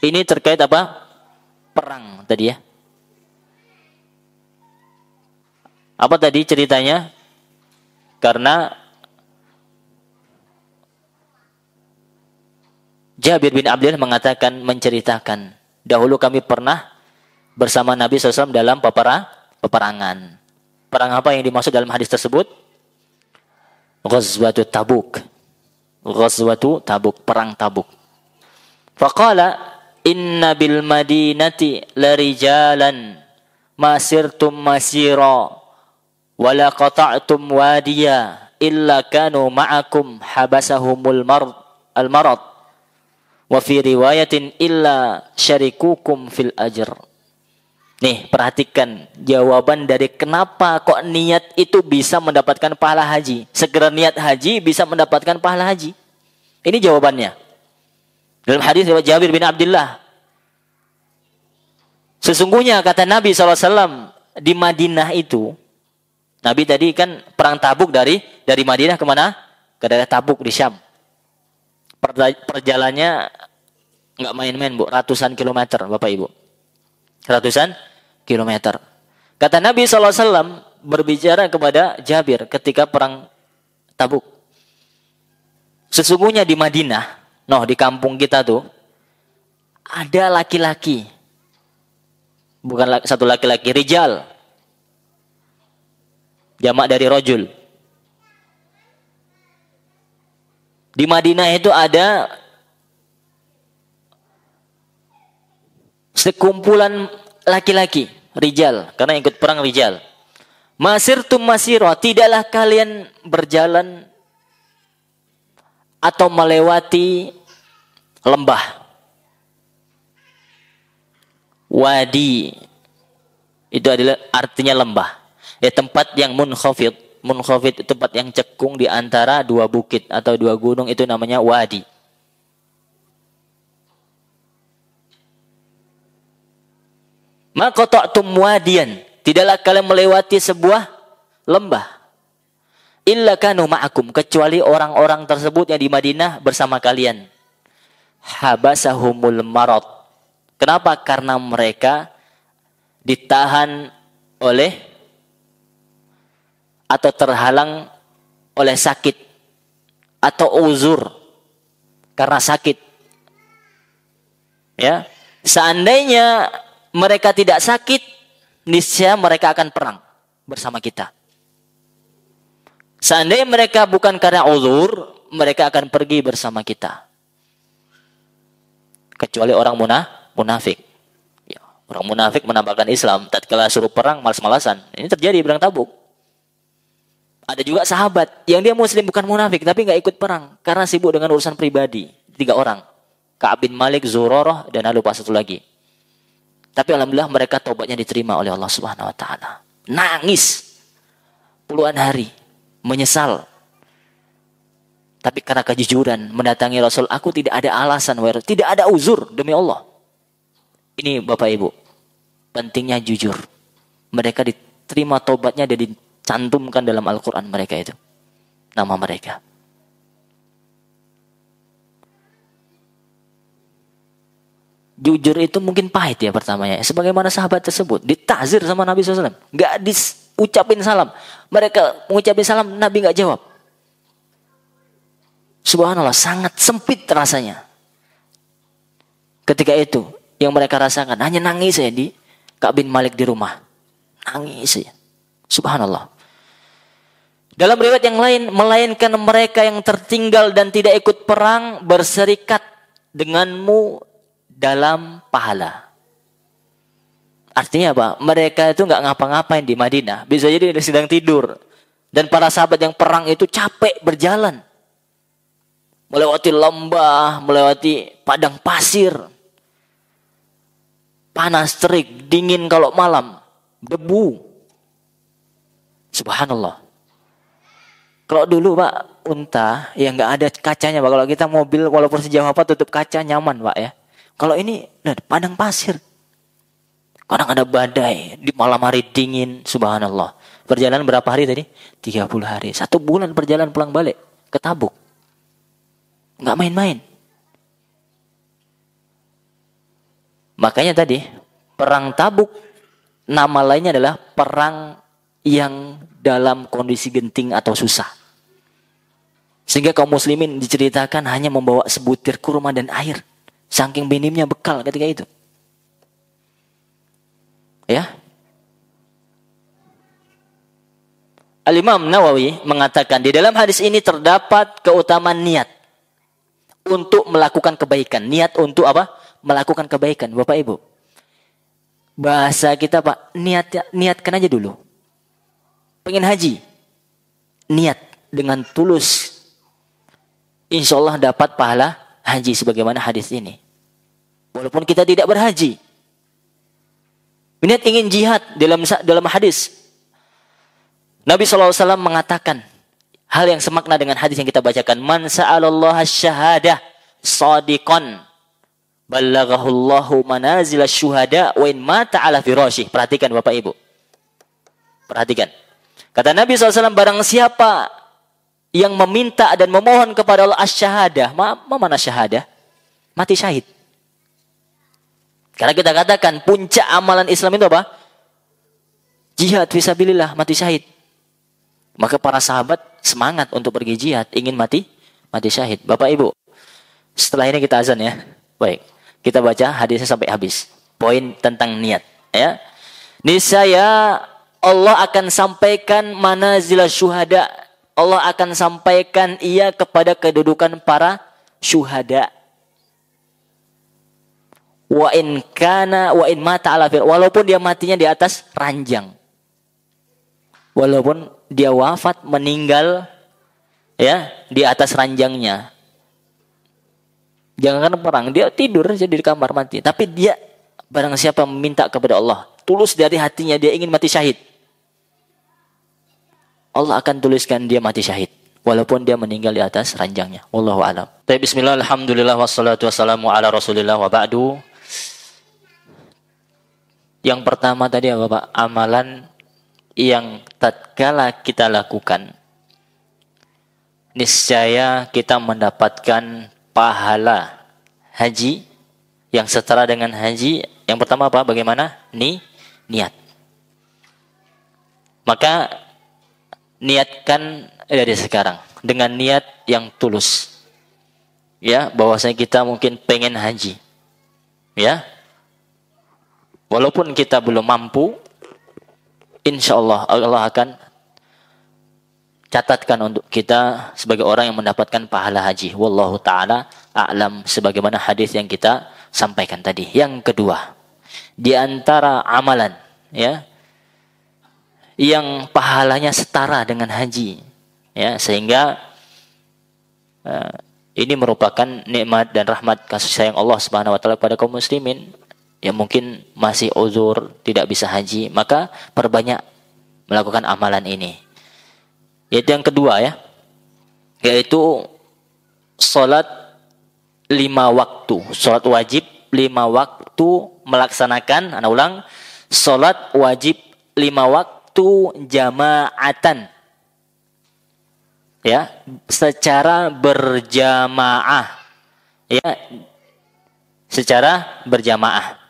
A: Ini terkait apa? Perang tadi ya. Apa tadi ceritanya? Karena Jabir bin Abdullah menceritakan, dahulu kami pernah bersama Nabi SAW dalam peperangan. Perang apa yang dimaksud dalam hadis tersebut? Ghazwatu Tabuk. Perang Tabuk. Faqala inna bil madinati larijalan masirtum masira wala qata'tum wadiya illa kanu ma'akum habasahumul marad wa fi riwayatin illa syarikukum fil ajr. Nih, perhatikan jawaban dari kenapa kok niat itu bisa mendapatkan pahala haji. Segera niat haji bisa mendapatkan pahala haji. Ini jawabannya. Dalam hadis riwayat Jabir bin Abdullah, sesungguhnya kata Nabi SAW di Madinah itu, Nabi tadi kan perang Tabuk dari Madinah kemana? Ke daerah Tabuk di Syam. Perjalanannya nggak main-main, Bu, ratusan kilometer, Bapak Ibu. Ratusan kilometer. Kata Nabi SAW berbicara kepada Jabir ketika perang Tabuk. Sesungguhnya di Madinah, di kampung kita tuh, ada laki-laki. Bukan satu laki-laki, rijal. Jamak dari rojul. Di Madinah itu ada sekumpulan laki-laki, rijal, karena ikut perang rijal. Masirtum masiro, tidaklah kalian berjalan atau melewati lembah. Wadi itu adalah artinya lembah. Ya, tempat yang munkhafid. Munkhafid itu tempat yang cekung di antara dua bukit atau dua gunung, itu namanya wadi. Maqata'tum wadiyan, Tidaklah kalian melewati sebuah lembah. Illa kanu ma'akum, kecuali orang-orang tersebut yang di Madinah bersama kalian. Habasahumul marad. Kenapa? Karena mereka ditahan oleh atau terhalang oleh sakit atau uzur karena sakit. Ya, seandainya mereka tidak sakit, niscaya mereka akan perang bersama kita. Seandainya mereka bukan karena uzur, mereka akan pergi bersama kita. Kecuali orang munafik. Ya, orang munafik menampakkan Islam, tatkala suruh perang malas-malasan. Ini terjadi di perang Tabuk. Ada juga sahabat yang dia muslim bukan munafik tapi nggak ikut perang karena sibuk dengan urusan pribadi. 3 orang, Ka'ab bin Malik, Zurarah, dan lupa satu lagi. Tapi alhamdulillah mereka taubatnya diterima oleh Allah Subhanahu Wa Taala. Nangis puluhan hari, menyesal. Tapi karena kejujuran mendatangi Rasul, aku tidak ada alasan, tidak ada uzur demi Allah. Ini Bapak Ibu, pentingnya jujur. Mereka diterima taubatnya dan dicantumkan dalam Al-Quran mereka itu. Nama mereka. Jujur itu mungkin pahit ya pertamanya. Sebagaimana sahabat tersebut ditazir sama Nabi SAW. Gak diucapin salam. Mereka mengucapin salam, Nabi gak jawab. Subhanallah, sangat sempit rasanya. Ketika itu, yang mereka rasakan hanya nangis ya di Ka'ab bin Malik di rumah. Nangis ya. Subhanallah. Dalam riwayat yang lain, melainkan mereka yang tertinggal dan tidak ikut perang berserikat denganmu dalam pahala. Artinya apa? Mereka itu nggak ngapa-ngapain di Madinah. Bisa jadi sedang tidur. Dan para sahabat yang perang itu capek berjalan. Melewati lembah, melewati padang pasir. Panas terik, dingin kalau malam. Debu. Subhanallah. Kalau dulu Pak, unta yang nggak ada kacanya Pak. Kalau kita mobil walaupun sejauh apa tutup kaca nyaman Pak ya. Kalau ini padang pasir. Kadang ada badai di malam hari dingin, subhanallah. Perjalanan berapa hari tadi? 30 hari. 1 bulan perjalanan pulang balik ke Tabuk. Enggak main-main. Makanya tadi perang Tabuk nama lainnya adalah perang yang dalam kondisi genting atau susah. Sehingga kaum muslimin diceritakan hanya membawa sebutir kurma dan air. Saking minimnya bekal ketika itu. Ya. Al-Imam Nawawi mengatakan di dalam hadis ini terdapat keutamaan niat untuk melakukan kebaikan. Niat untuk apa? Melakukan kebaikan. Bapak Ibu. Bahasa kita Pak, niatkan aja dulu. Pengen haji. Niat dengan tulus. Insya Allah dapat pahala haji sebagaimana hadis ini. Walaupun kita tidak berhaji. Niat ingin jihad dalam hadis. Nabi SAW mengatakan hal yang semakna dengan hadis yang kita bacakan. Man sa'alallaha syahadah sadiqan ballaghahullahu manazil syuhada wa in mata ala firasyih. Perhatikan Bapak Ibu. Perhatikan. Kata Nabi SAW, barang siapa yang meminta dan memohon kepada Allah asy-syahadah. Mana syahadah? Mati syahid. Karena kita katakan puncak amalan Islam itu apa? Jihad fisabilillah, mati syahid. Maka para sahabat semangat untuk pergi jihad, ingin mati syahid. Bapak Ibu, setelah ini kita azan ya. Baik, kita baca hadisnya sampai habis. Poin tentang niat, ya. Niscaya Allah akan sampaikan manazil syuhada. Allah akan sampaikan ia kepada kedudukan para syuhada. Wa in mata ala fir, walaupun dia matinya di atas ranjang. Walaupun dia wafat meninggal ya di atas ranjangnya. Jangan perang, dia tidur saja di kamar mati. Tapi dia barang siapa meminta kepada Allah, tulus dari hatinya dia ingin mati syahid. Allah akan tuliskan dia mati syahid walaupun dia meninggal di atas ranjangnya. Wallahu a'lam. Bismillah, alhamdulillah, wassalatu wassalamu ala rasulillah wa ba'du. Yang pertama tadi apa Pak? Amalan yang tatkala kita lakukan, niscaya kita mendapatkan pahala haji yang setara dengan haji. Yang pertama apa? Bagaimana? Niat. Maka niatkan dari sekarang dengan niat yang tulus. Ya, bahwasanya kita mungkin pengen haji. Ya. Walaupun kita belum mampu, insya Allah Allah akan catatkan untuk kita sebagai orang yang mendapatkan pahala haji. Wallahu ta'ala a'lam, sebagaimana hadis yang kita sampaikan tadi. Yang kedua, di antara amalan ya yang pahalanya setara dengan haji, ya, sehingga ini merupakan nikmat dan rahmat kasih sayang Allah Subhanahu wa taala kepada kaum muslimin yang mungkin masih uzur tidak bisa haji, maka perbanyak melakukan amalan ini. Yaitu yang kedua ya, yaitu salat 5 waktu, salat wajib 5 waktu melaksanakan, ana ulang, salat wajib 5 waktu jamaatan. Ya, secara berjamaah. Ya, secara berjamaah.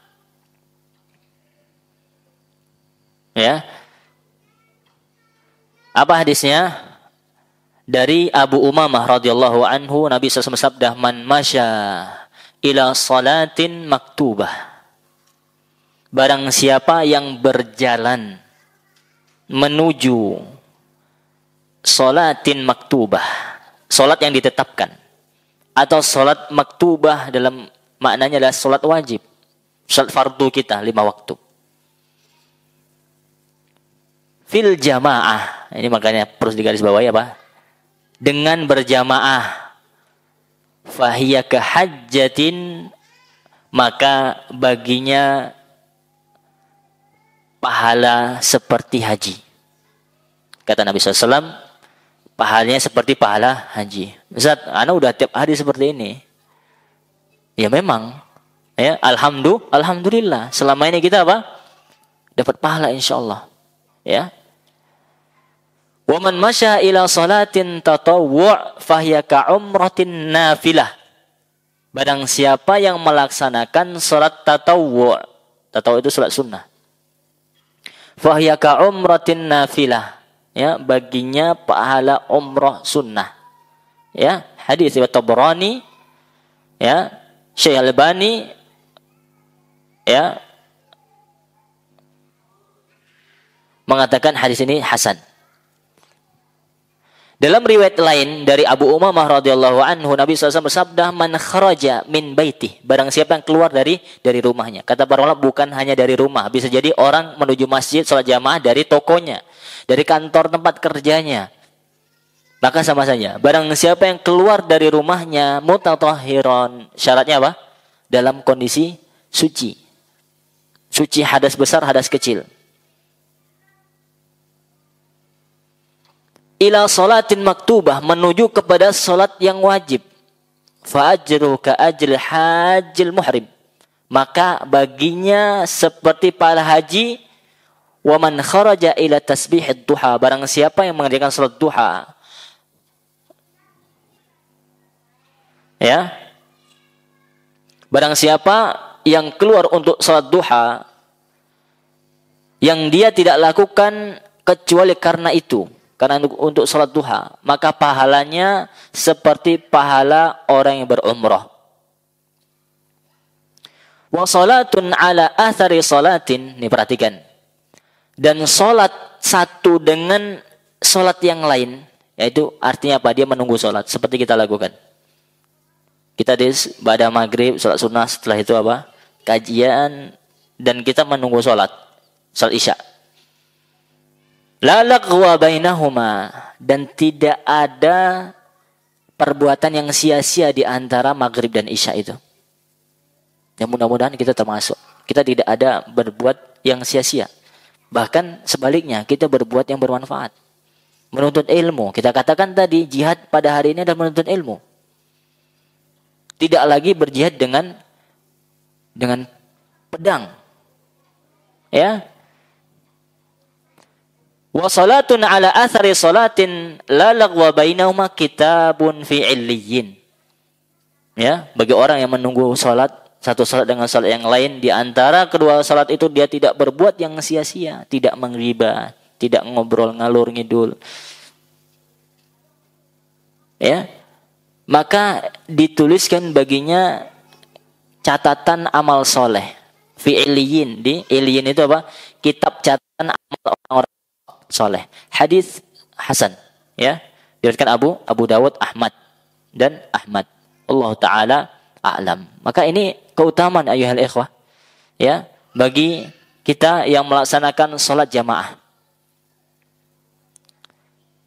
A: Ya. Apa hadisnya? Dari Abu Umamah radhiyallahu anhu, Nabi SAW bersabda, "Man masya ila salatin maktubah." Barang siapa yang berjalan menuju salatin maktubah, salat yang ditetapkan, atau salat maktubah dalam maknanya adalah salat wajib, salat fardu kita 5 waktu. Fil jamaah, ini makanya perlu digarisbawahi apa? Dengan berjamaah. Fahiya kahajjatin, maka baginya pahala seperti haji. Kata Nabi SAW, pahalanya seperti pahala haji. Ustaz, ana udah tiap hari seperti ini. Ya memang, ya alhamdulillah. Selama ini kita apa? Dapat pahala insyaallah. Ya. Wa man masya ila salatin tatawwu' fahiya ka'umratin nafilah. Barang siapa yang melaksanakan salat tatawwu'. Tatawwu' itu salat sunnah. Fahiya ka'umratin nafilah. Ya, baginya pahala umrah sunnah. Ya, hadis riwayat Tabrani, ya, Syekh Albani, ya, mengatakan hadis ini hasan. Dalam riwayat lain dari Abu Umamah radhiyallahu anhu, Nabi SAW bersabda, "Man kharaja min baitih." Barang siapa yang keluar dari rumahnya. Kata para ulama, bukan hanya dari rumah, bisa jadi orang menuju masjid salat jamaah dari tokonya, dari kantor tempat kerjanya. Maka sama saja. Barang siapa yang keluar dari rumahnya mutatahhiran, syaratnya apa? Dalam kondisi suci. Suci hadas besar, hadas kecil. Ila salatin maktubah, menuju kepada salat yang wajib. Fa ajruhu ka ajril hajjil muhrim. Maka baginya seperti pahala haji. Wa man kharaja ila tasbihid duha, barang siapa yang mengerjakan salat duha. Ya. Barang siapa yang keluar untuk salat duha yang dia tidak lakukan kecuali karena itu, karena untuk salat duha, maka pahalanya seperti pahala orang yang berumrah. Wa salatun ala athari salatin, ini perhatikan. Dan salat satu dengan salat yang lain, yaitu artinya apa? Dia menunggu salat seperti kita lakukan. Kita pada maghrib salat sunnah, setelah itu apa? Kajian, dan kita menunggu salat isya. La laqwa bainahuma, dan tidak ada perbuatan yang sia-sia di antara maghrib dan isya itu. Yang mudah-mudahan kita termasuk. Kita tidak ada berbuat yang sia-sia. Bahkan sebaliknya, kita berbuat yang bermanfaat. Menuntut ilmu. Kita katakan tadi, jihad pada hari ini adalah menuntut ilmu. Tidak lagi berjihad dengan pedang. Ya. Wa salatun ala athari salatin la lagwa bainahuma kitabun fi illiyin. Ya, bagi orang yang menunggu salat, satu salat dengan salat yang lain, di antara kedua salat itu dia tidak berbuat yang sia-sia, tidak mengriba, tidak ngobrol ngalur ngidul. Ya. Maka dituliskan baginya catatan amal soleh. Fi illiyin, di illiyin itu apa? Kitab catatan amal orang-orang soleh. Hadis hasan, ya, diriwayatkan Abu Dawud, Ahmad dan Ahmad. Allah taala a'lam. Maka ini keutamaan ayuhal ikhwah, ya, bagi kita yang melaksanakan salat jamaah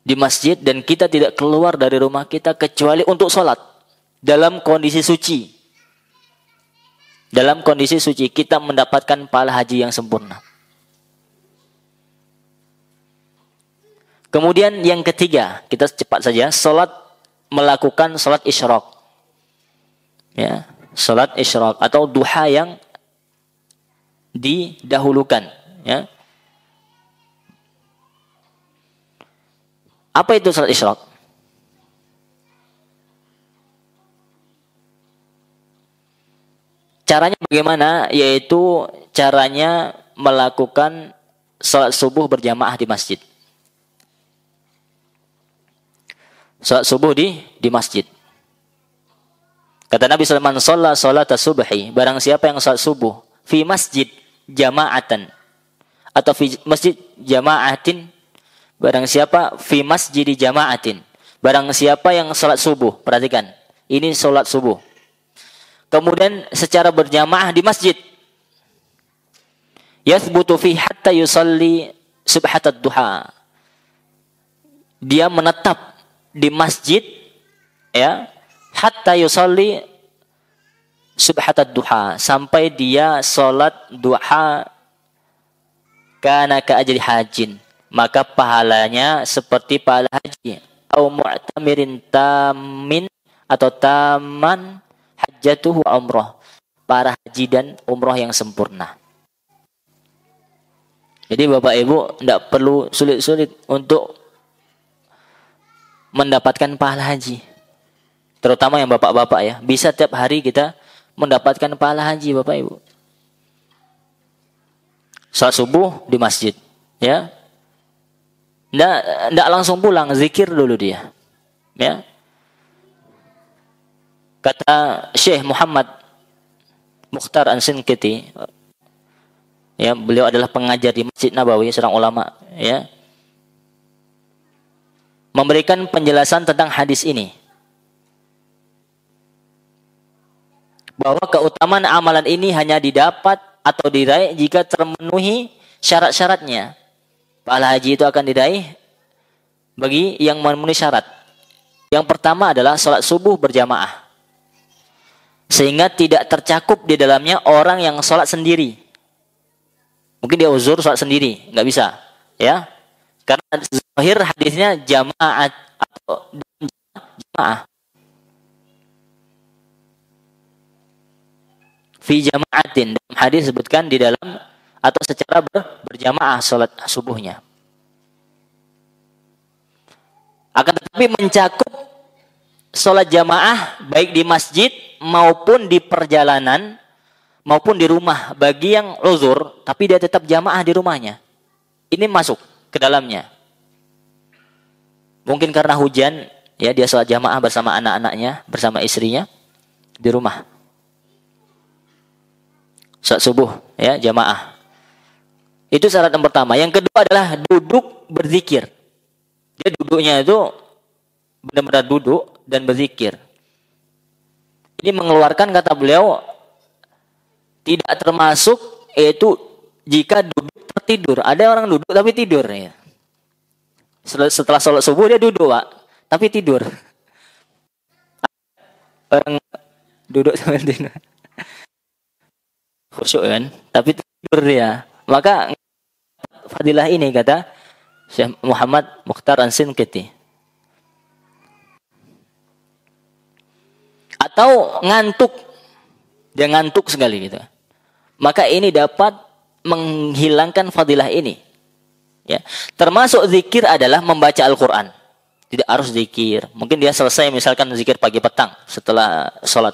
A: di masjid, dan kita tidak keluar dari rumah kita kecuali untuk salat dalam kondisi suci. Dalam kondisi suci kita mendapatkan pahala haji yang sempurna. Kemudian yang ketiga, kita cepat saja, melakukan salat isyraq. Ya, salat isyraq atau duha yang didahulukan, ya. Apa itu salat isyraq? Caranya bagaimana? Yaitu caranya melakukan salat subuh berjamaah di masjid. Salat subuh di masjid. Kata Nabi sallallahu alaihi wasallam, salat subhi, barang siapa yang salat subuh fi masjid jama'atan atau fi masjid jama'atin, barang siapa fi masjid jama'atin, barang siapa yang salat subuh, perhatikan, ini salat subuh. Kemudian secara berjamaah di masjid. Yathbutu fi hatta yusalli subhatad duha. Dia menetap di masjid, ya, hatta yusalli subhatad duha, sampai dia salat duha, kana ka ajri hajin, maka pahalanya seperti pahala haji, atau mu'tamirin tamin, atau taman hajjatuhu umrah, para haji dan umrah yang sempurna. Jadi Bapak Ibu tidak perlu sulit-sulit untuk mendapatkan pahala haji. Terutama yang bapak-bapak, ya. Bisa tiap hari kita mendapatkan pahala haji, Bapak Ibu. Salat subuh di masjid, ya. Nggak langsung pulang, zikir dulu dia. Ya. Kata Syekh Muhammad Mukhtar An-Sinkiti, ya, beliau adalah pengajar di Masjid Nabawi, seorang ulama, ya, memberikan penjelasan tentang hadis ini, bahwa keutamaan amalan ini hanya didapat atau diraih jika termenuhi syarat-syaratnya. Pahala haji itu akan diraih bagi yang memenuhi syarat. Yang pertama adalah salat subuh berjamaah, sehingga tidak tercakup di dalamnya orang yang salat sendiri. Mungkin dia uzur salat sendiri, nggak bisa, ya. Karena zahir hadisnya jamaah atau jamaah. Fi jama'atin, dalam hadis disebutkan di dalam atau secara berjamaah salat subuhnya. Akan tetapi mencakup salat jamaah baik di masjid maupun di perjalanan maupun di rumah bagi yang uzur tapi dia tetap jamaah di rumahnya. Ini masuk ke dalamnya. Mungkin karena hujan, ya, dia salat jamaah bersama anak-anaknya, bersama istrinya di rumah. Salat subuh, ya, jamaah. Itu syarat yang pertama. Yang kedua adalah duduk berzikir. Dia duduknya itu benar-benar duduk dan berzikir. Ini mengeluarkan, kata beliau, tidak termasuk yaitu jika duduk tertidur. Ada orang duduk tapi tidur, ya. Setelah sholat subuh dia duduk, Pak, tapi tidur. Orang duduk sambil tidur, khusyuk kan, tapi tidur dia. Maka fadilah ini, kata Syekh Muhammad Mukhtar An-Sinkiti. Atau ngantuk, dia ngantuk sekali gitu. Maka ini dapat menghilangkan fadilah ini. Ya, termasuk zikir adalah membaca Al-Quran. Tidak harus zikir. Mungkin dia selesai misalkan zikir pagi petang setelah sholat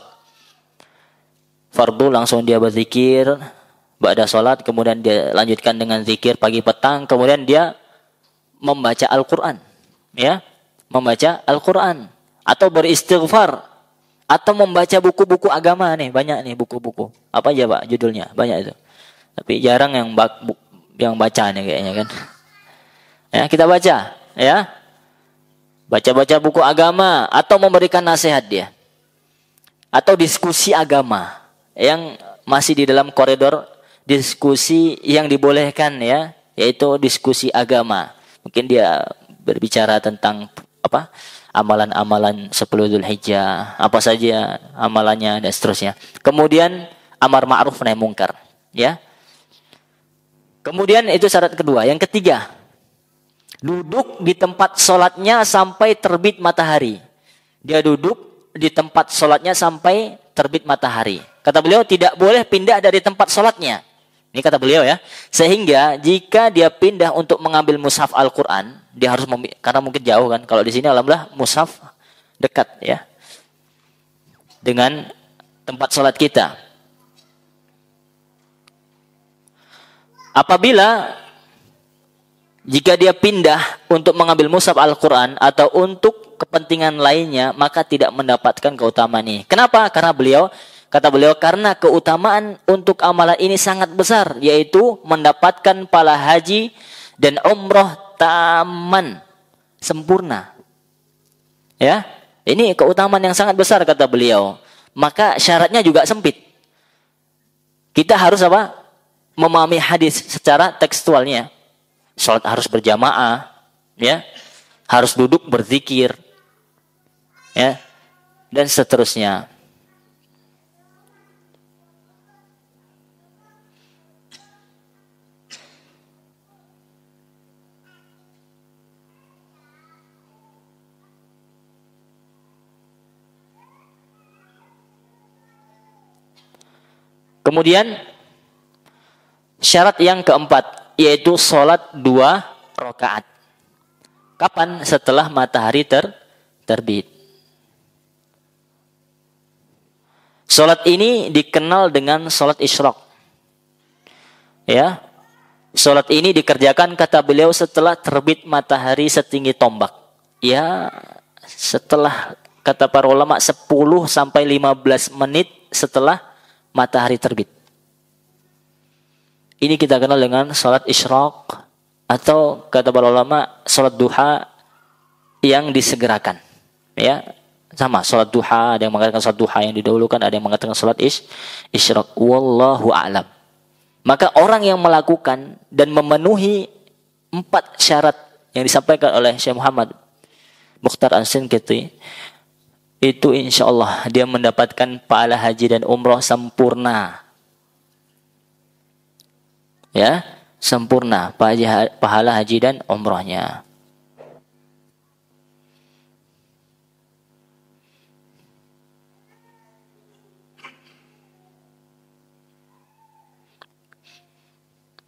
A: fardu, langsung dia berzikir ba'da sholat, kemudian dia lanjutkan dengan zikir pagi petang, kemudian dia membaca Al-Quran. Ya, membaca Al-Quran. Atau beristighfar. Atau membaca buku-buku agama nih. Banyak nih buku-buku. Apa aja Pak judulnya? Banyak itu. Tapi jarang yang baca nih kayaknya kan. Ya, kita baca, ya. Baca-baca buku agama atau memberikan nasihat dia. Atau diskusi agama yang masih di dalam koridor diskusi yang dibolehkan, ya, yaitu diskusi agama. Mungkin dia berbicara tentang apa? Amalan-amalan 10 Dzulhijjah, apa saja amalannya dan seterusnya. Kemudian amar ma'ruf nahi mungkar, ya. Kemudian itu syarat kedua. Yang ketiga, duduk di tempat sholatnya sampai terbit matahari. Dia duduk di tempat sholatnya sampai terbit matahari. Kata beliau tidak boleh pindah dari tempat sholatnya. Ini kata beliau ya. Sehingga jika dia pindah untuk mengambil mushaf Al-Quran, dia harus karena mungkin jauh kan. Kalau di sini alhamdulillah mushaf dekat ya dengan tempat sholat kita. Apabila jika dia pindah untuk mengambil mushaf Al-Quran atau untuk kepentingan lainnya, maka tidak mendapatkan keutamaan ini. Kenapa? Karena kata beliau, karena keutamaan untuk amalan ini sangat besar, yaitu mendapatkan pahala haji dan umroh taman, sempurna. Ya, ini keutamaan yang sangat besar kata beliau. Maka syaratnya juga sempit. Kita harus apa? Memahami hadis secara tekstualnya. Salat harus berjamaah, ya, harus duduk berzikir, ya, dan seterusnya. Kemudian syarat yang keempat, yaitu sholat 2 rakaat. Kapan? Setelah matahari terbit. Sholat ini dikenal dengan sholat isyraq. Ya, sholat ini dikerjakan kata beliau setelah terbit matahari setinggi tombak. Ya, setelah kata para ulama 10 sampai 15 menit setelah matahari terbit. Ini kita kenal dengan salat isyraq atau kata para ulama salat duha yang disegerakan. Ya, sama salat duha, ada yang mengatakan salat duha yang didahulukan, ada yang mengatakan salat isyraq. Wallahu a'lam. Maka orang yang melakukan dan memenuhi 4 syarat yang disampaikan oleh Syekh Muhammad Mukhtar As-Sinqiti, itu insyaallah dia mendapatkan pahala haji dan umroh sempurna. Ya, sempurna pahala haji dan umrohnya.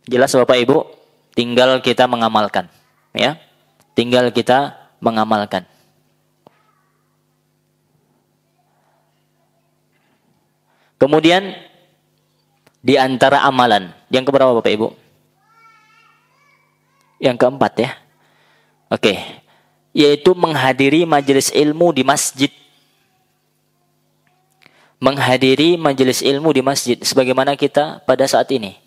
A: Jelas Bapak Ibu, tinggal kita mengamalkan, ya. Tinggal kita mengamalkan. Kemudian di antara amalan yang keberapa Bapak Ibu? Yang keempat ya. Oke. Yaitu menghadiri majelis ilmu di masjid. Menghadiri majelis ilmu di masjid sebagaimana kita pada saat ini.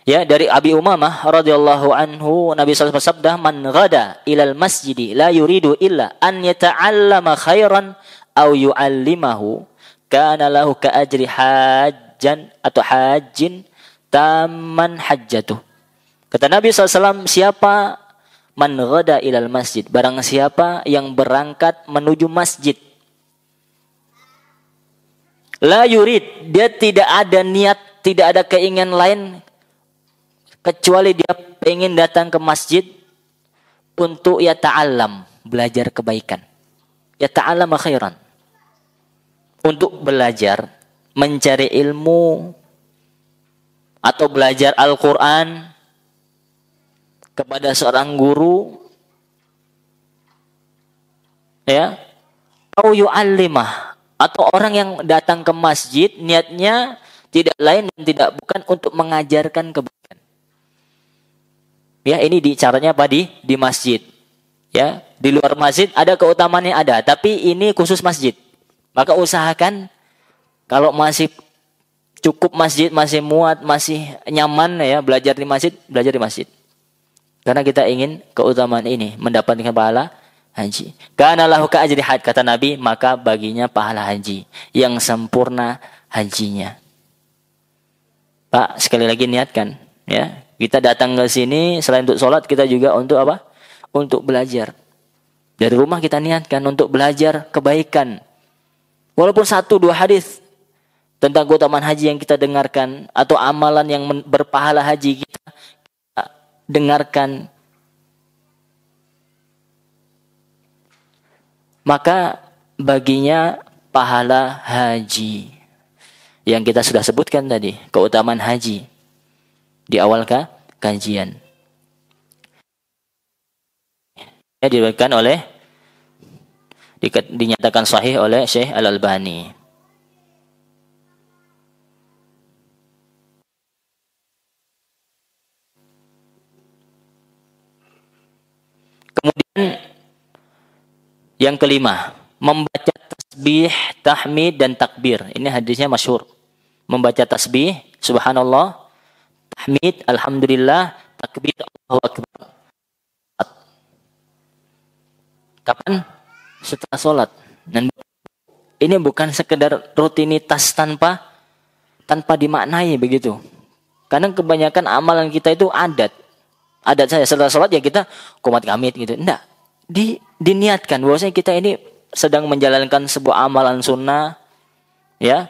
A: Ya, dari Abi Umamah radhiyallahu anhu, Nabi sallallahu alaihi wasallam bersabda, "Man ghada ilal masjidi la yuridu illa an yata'allama khairan aw yu'allimahu, kana lahu ka ajri hajjan atau hajjin taman hajjatuh." Kata Nabi SAW, siapa man ghada ilal masjid, barang siapa yang berangkat menuju masjid, la yurid, dia tidak ada niat, tidak ada keinginan lain kecuali dia ingin datang ke masjid untuk yata'allam, belajar kebaikan, yata'allam khairan, untuk belajar, mencari ilmu atau belajar Al-Quran kepada seorang guru, ya, atau yu'allimah, atau orang yang datang ke masjid niatnya tidak lain dan tidak bukan untuk mengajarkan kebaikan. Ya, ini caranya apa di masjid. Ya, di luar masjid ada keutamaannya ada, tapi ini khusus masjid. Maka usahakan kalau masih cukup masjid, masih muat, masih nyaman ya belajar di masjid, belajar di masjid. Karena kita ingin keutamaan ini mendapatkan pahala haji. Kana lahu ka ajri hajj, kata Nabi, maka baginya pahala haji yang sempurna hajinya. Pak, sekali lagi niatkan ya. Kita datang ke sini selain untuk sholat, kita juga untuk apa? Untuk belajar. Dari rumah kita niatkan untuk belajar kebaikan. Walaupun 1-2 hadis tentang keutamaan haji yang kita dengarkan, atau amalan yang berpahala haji kita dengarkan, maka baginya pahala haji. Yang kita sudah sebutkan tadi, keutamaan haji di awal kajian. Ya, diriwayatkan oleh, dinyatakan sahih oleh Syekh Al-Albani. Kemudian yang kelima, membaca tasbih, tahmid, dan takbir. Ini hadisnya masyhur. Membaca tasbih, subhanallah, tahmid, alhamdulillah, takbir, Allahu akbar. Kapan? Setelah sholat. Dan ini bukan sekedar rutinitas tanpa dimaknai begitu. Karena kebanyakan amalan kita itu adat. Adat saya setelah sholat ya kita qomat kamit gitu. Enggak. Diniatkan bahwasanya kita ini sedang menjalankan sebuah amalan sunnah, ya,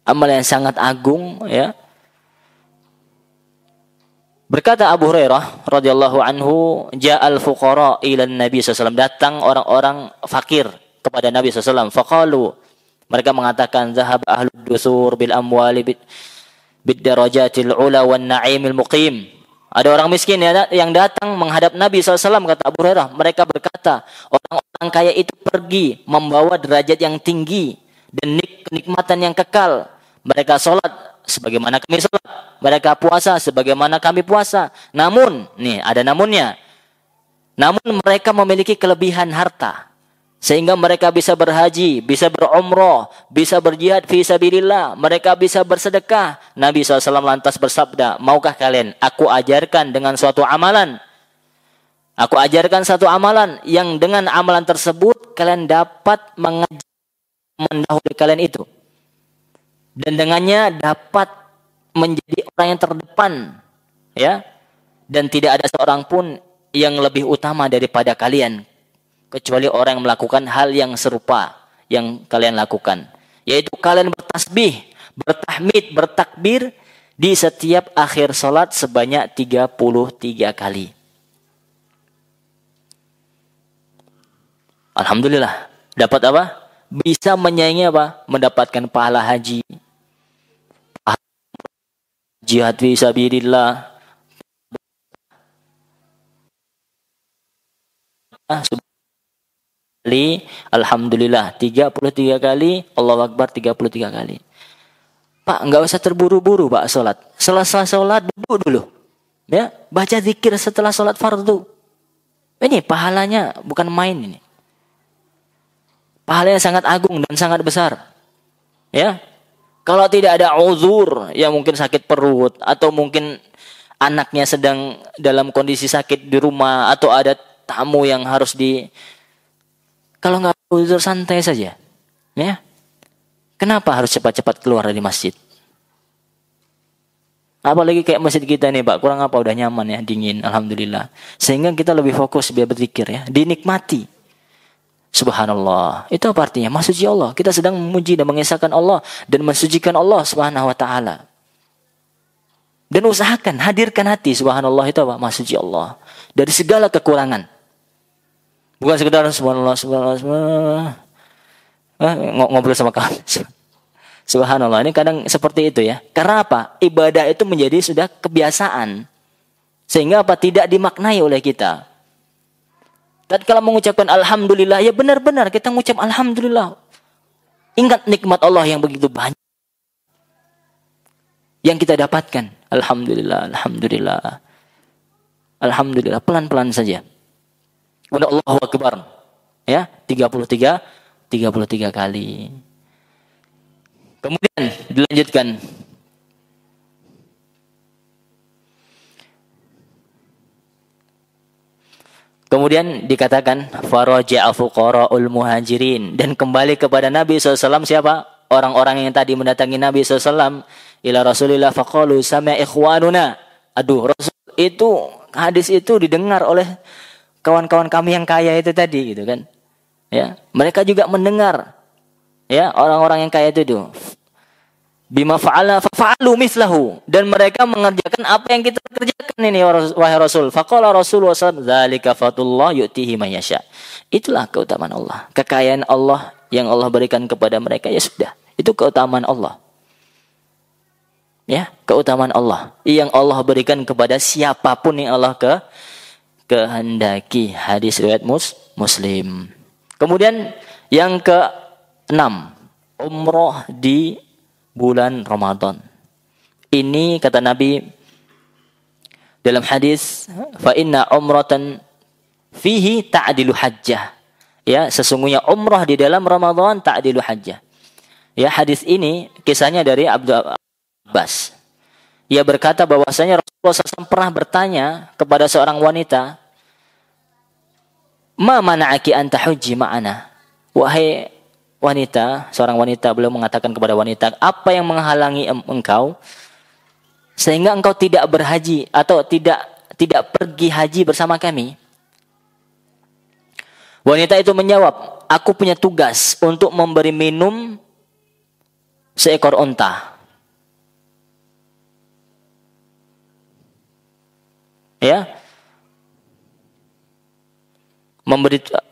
A: amalan yang sangat agung, ya. Berkata Abu Hurairah radhiyallahu anhu, ja'al fuqara ila Nabi SAW, datang orang-orang fakir kepada Nabi SAW. Faqalu, mereka mengatakan, zahab ahlud dusur bil amwali bid darajatil ula wan na'imil muqim. Ada orang miskin yang datang menghadap Nabi SAW, kata Abu Hurairah. Mereka berkata, orang-orang kaya itu pergi membawa derajat yang tinggi dan kenikmatan yang kekal. Mereka sholat sebagaimana kami sholat. Mereka puasa sebagaimana kami puasa. Namun, nih ada namunnya. Namun mereka memiliki kelebihan harta. Sehingga mereka bisa berhaji, bisa berumrah, bisa berjihad fi sabilillah. Mereka bisa bersedekah. Nabi SAW lantas bersabda, maukah kalian aku ajarkan dengan suatu amalan? Aku ajarkan satu amalan yang dengan amalan tersebut kalian dapat mendahului kalian itu. Dan dengannya dapat menjadi orang yang terdepan, ya, dan tidak ada seorang pun yang lebih utama daripada kalian kecuali orang yang melakukan hal yang serupa yang kalian lakukan, yaitu kalian bertasbih, bertahmid, bertakbir di setiap akhir salat sebanyak 33 kali. Alhamdulillah, dapat apa? Bisa menyaingi apa? Mendapatkan pahala haji, jihad fi sabilillah. Alhamdulillah 33 kali, Allahu Akbar 33 kali. Pak, enggak usah terburu-buru Pak salat. Selesai salat duduk dulu. Ya, baca zikir setelah salat fardu. Ini pahalanya bukan main ini. Pahalanya sangat agung dan sangat besar. Ya. Kalau tidak ada uzur, ya mungkin sakit perut, atau mungkin anaknya sedang dalam kondisi sakit di rumah, atau ada tamu yang harus kalau nggak uzur santai saja, ya. Kenapa harus cepat-cepat keluar dari masjid? Apalagi kayak masjid kita nih Pak, kurang apa udah nyaman ya, dingin, alhamdulillah. Sehingga kita lebih fokus biar berzikir ya, dinikmati. Subhanallah. Itu apa artinya? Mensuci Allah. Kita sedang memuji dan mengesahkan Allah dan mensucikan Allah Subhanahu wa taala. Dan usahakan hadirkan hati subhanallah itu apa? Mensuci Allah dari segala kekurangan. Bukan sekedar subhanallah subhanallah, subhanallah. Ngobrol sama kawan. Subhanallah, ini kadang seperti itu ya. Karena apa? Ibadah itu menjadi sudah kebiasaan. Sehingga apa? Tidak dimaknai oleh kita. Dan kalau mengucapkan alhamdulillah, ya benar-benar kita mengucap alhamdulillah. Ingat nikmat Allah yang begitu banyak yang kita dapatkan. Alhamdulillah, alhamdulillah. Alhamdulillah, pelan-pelan saja. Kemudian Allahu Akbar. Ya, 33 kali. Kemudian dilanjutkan. Kemudian dikatakan faraja'a fuqara'ul muhajirin, dan kembali kepada Nabi SAW siapa? Orang-orang yang tadi mendatangi Nabi SAW ila Rasulillah faqalu sami'a ikhwanuna. Aduh, Rasul itu hadis itu didengar oleh kawan-kawan kami yang kaya itu tadi gitu kan. Ya, mereka juga mendengar. Ya, orang-orang yang kaya itu bima fa'ala fa'alu mislahu, dan mereka mengerjakan apa yang kita kerjakan ini wahai Rasul. Faqala Rasulullah sallallahu alaihi wasallam dzalika fadlullah yu'tihi man yasha. Itulah keutamaan Allah, kekayaan Allah yang Allah berikan kepada mereka, ya sudah. Itu keutamaan Allah. Ya, keutamaan Allah yang Allah berikan kepada siapapun yang Allah kehendaki. Hadis riwayat Muslim. Kemudian yang ke-6, umroh di bulan Ramadan. Ini kata Nabi dalam hadis, fa inna umratan fihi ta'dilu hajjah. Ya, sesungguhnya umrah di dalam Ramadan ta'dilu hajjah. Ya, hadis ini kisahnya dari Abdul Abbas. Ia berkata bahwasanya Rasulullah SAW pernah bertanya kepada seorang wanita, "Ma mana'aki an tahujji ma'ana?" Wahai wanita, seorang wanita, beliau mengatakan kepada wanita, apa yang menghalangi engkau sehingga engkau tidak berhaji atau tidak pergi haji bersama kami? Wanita itu menjawab, aku punya tugas untuk memberi minum seekor unta. Ya,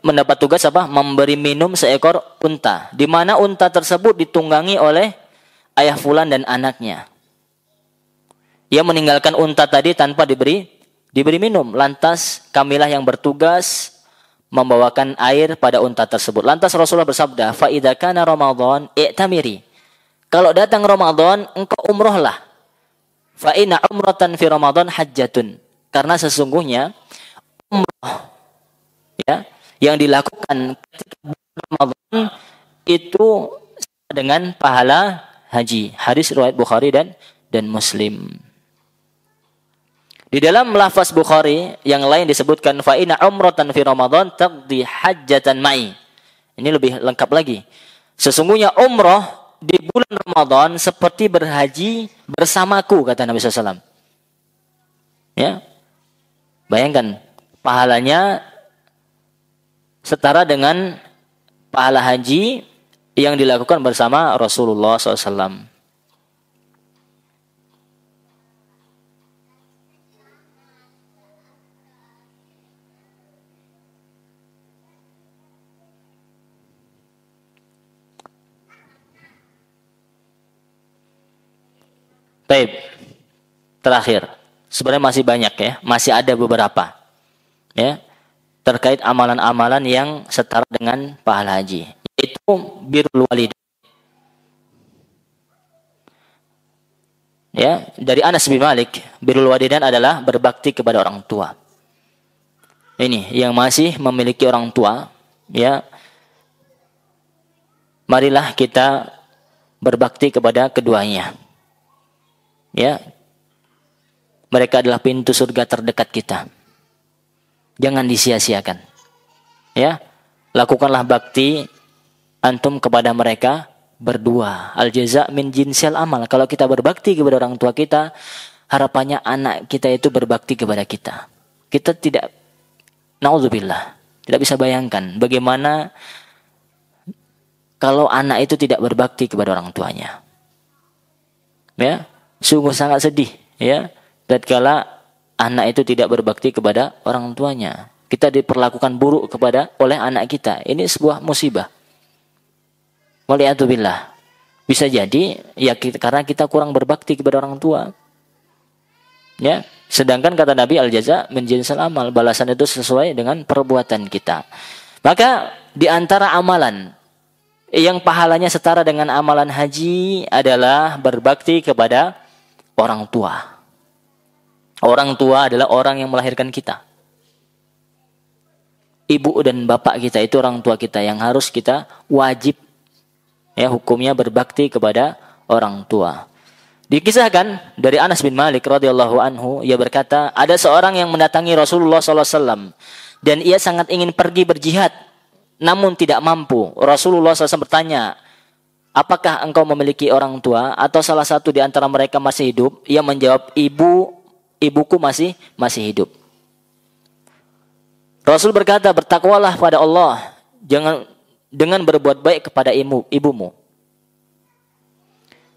A: mendapat tugas apa? Memberi minum seekor unta, di mana unta tersebut ditunggangi oleh ayah fulan dan anaknya. Ia meninggalkan unta tadi tanpa diberi minum. Lantas kamilah yang bertugas membawakan air pada unta tersebut. Lantas Rasulullah bersabda, fa idza kana Ramadan i'tamiri. Kalau datang Ramadan engkau umrohlah. Fa inna umratan fi Ramadan hajjatun. Karena sesungguhnya umroh, ya, yang dilakukan ketika bulan Ramadan itu dengan pahala haji. Hadis riwayat Bukhari dan Muslim. Di dalam lafaz Bukhari yang lain disebutkan fa inna umratan fi Ramadan taqdi hajjatan ma'i. Ini lebih lengkap lagi. Sesungguhnya umroh di bulan Ramadan seperti berhaji bersamaku, kata Nabi SAW. Ya, bayangkan pahalanya setara dengan pahala haji yang dilakukan bersama Rasulullah SAW. Baik, terakhir, sebenarnya masih banyak ya, masih ada beberapa ya terkait amalan-amalan yang setara dengan pahala haji, yaitu birrul walidain. Ya, dari Anas bin Malik, birrul walidain adalah berbakti kepada orang tua. Ini yang masih memiliki orang tua, ya, marilah kita berbakti kepada keduanya. Ya, mereka adalah pintu surga terdekat kita. Jangan disia-siakan. Ya, lakukanlah bakti antum kepada mereka berdua. Al jaza min jinsil amal. Kalau kita berbakti kepada orang tua kita, harapannya anak kita itu berbakti kepada kita. Kita tidak, naudzubillah, tidak bisa bayangkan bagaimana kalau anak itu tidak berbakti kepada orang tuanya. Ya, sungguh sangat sedih ya tatkala anak itu tidak berbakti kepada orang tuanya. Kita diperlakukan buruk oleh anak kita. Ini sebuah musibah. Waliyatubillah. Bisa jadi ya karena kita kurang berbakti kepada orang tua. Ya, sedangkan kata Nabi al-jaza min jinsil amal, balasan itu sesuai dengan perbuatan kita. Maka di antara amalan yang pahalanya setara dengan amalan haji adalah berbakti kepada orang tua. Orang tua adalah orang yang melahirkan kita. Ibu dan bapak kita itu orang tua kita yang harus kita wajib ya hukumnya berbakti kepada orang tua. Dikisahkan dari Anas bin Malik radhiyallahu anhu, ia berkata, ada seorang yang mendatangi Rasulullah SAW dan ia sangat ingin pergi berjihad, namun tidak mampu. Rasulullah SAW bertanya, apakah engkau memiliki orang tua atau salah satu di antara mereka masih hidup? Ia menjawab, ibuku masih hidup. Rasul berkata, bertakwalah pada Allah, jangan dengan berbuat baik kepada ibumu.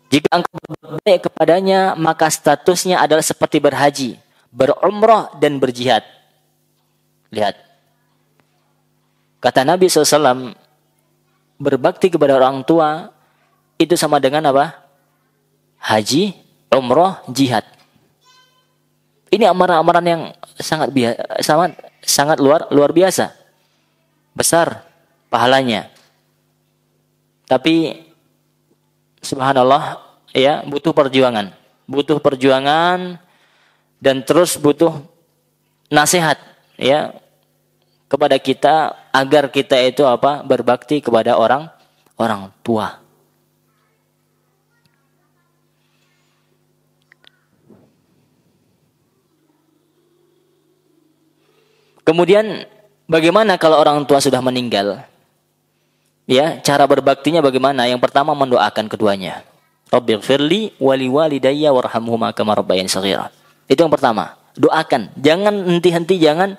A: Jika engkau berbuat baik kepadanya, maka statusnya adalah seperti berhaji, berumrah dan berjihad. Lihat. Kata Nabi SAW, berbakti kepada orang tua itu sama dengan apa? Haji, umrah, jihad. Ini amalan-amalan yang sangat luar biasa. Besar pahalanya. Tapi subhanallah ya, butuh perjuangan dan terus butuh nasihat ya kepada kita agar kita itu berbakti kepada orang tua. Kemudian bagaimana kalau orang tua sudah meninggal? Ya, cara berbaktinya bagaimana? Yang pertama mendoakan keduanya. Rabbighfirli wa liwalidayya warhamhuma kama rabbayani shaghira. Itu yang pertama. Doakan, jangan henti-henti, jangan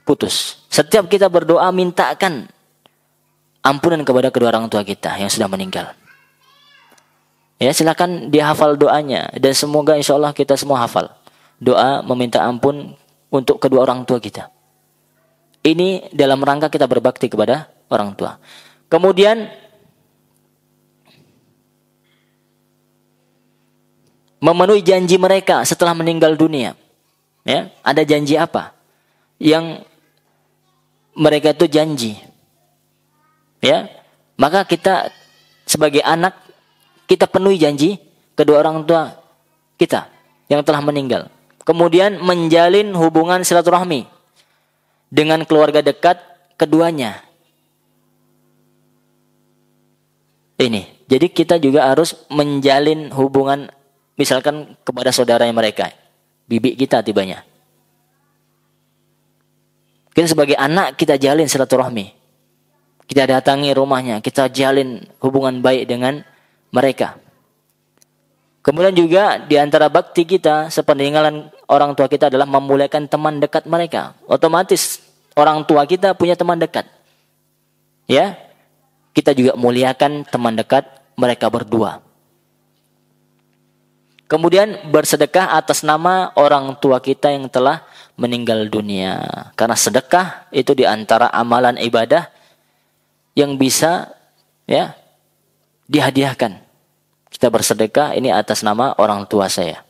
A: putus. Setiap kita berdoa mintakan ampunan kepada kedua orang tua kita yang sudah meninggal. Ya, silakan dihafal doanya dan semoga insyaallah kita semua hafal. Doa meminta ampun untuk kedua orang tua kita. Ini dalam rangka kita berbakti kepada orang tua. Kemudian memenuhi janji mereka setelah meninggal dunia. Ya, ada janji apa? Yang mereka itu janji. Ya, maka kita sebagai anak kita penuhi janji kedua orang tua kita yang telah meninggal. Kemudian menjalin hubungan silaturahmi dengan keluarga dekat keduanya. Ini. Jadi kita juga harus menjalin hubungan misalkan kepada saudaranya mereka. Bibi kita tibanya. Kita sebagai anak kita jalin silaturahmi. Kita datangi rumahnya, kita jalin hubungan baik dengan mereka. Kemudian juga di antara bakti kita sepeninggalan orang tua kita adalah memuliakan teman dekat mereka. Otomatis orang tua kita punya teman dekat. Ya. Kita juga muliakan teman dekat mereka berdua. Kemudian bersedekah atas nama orang tua kita yang telah meninggal dunia. Karena sedekah itu di antara amalan ibadah yang bisa ya dihadiahkan. Kita bersedekah ini atas nama orang tua saya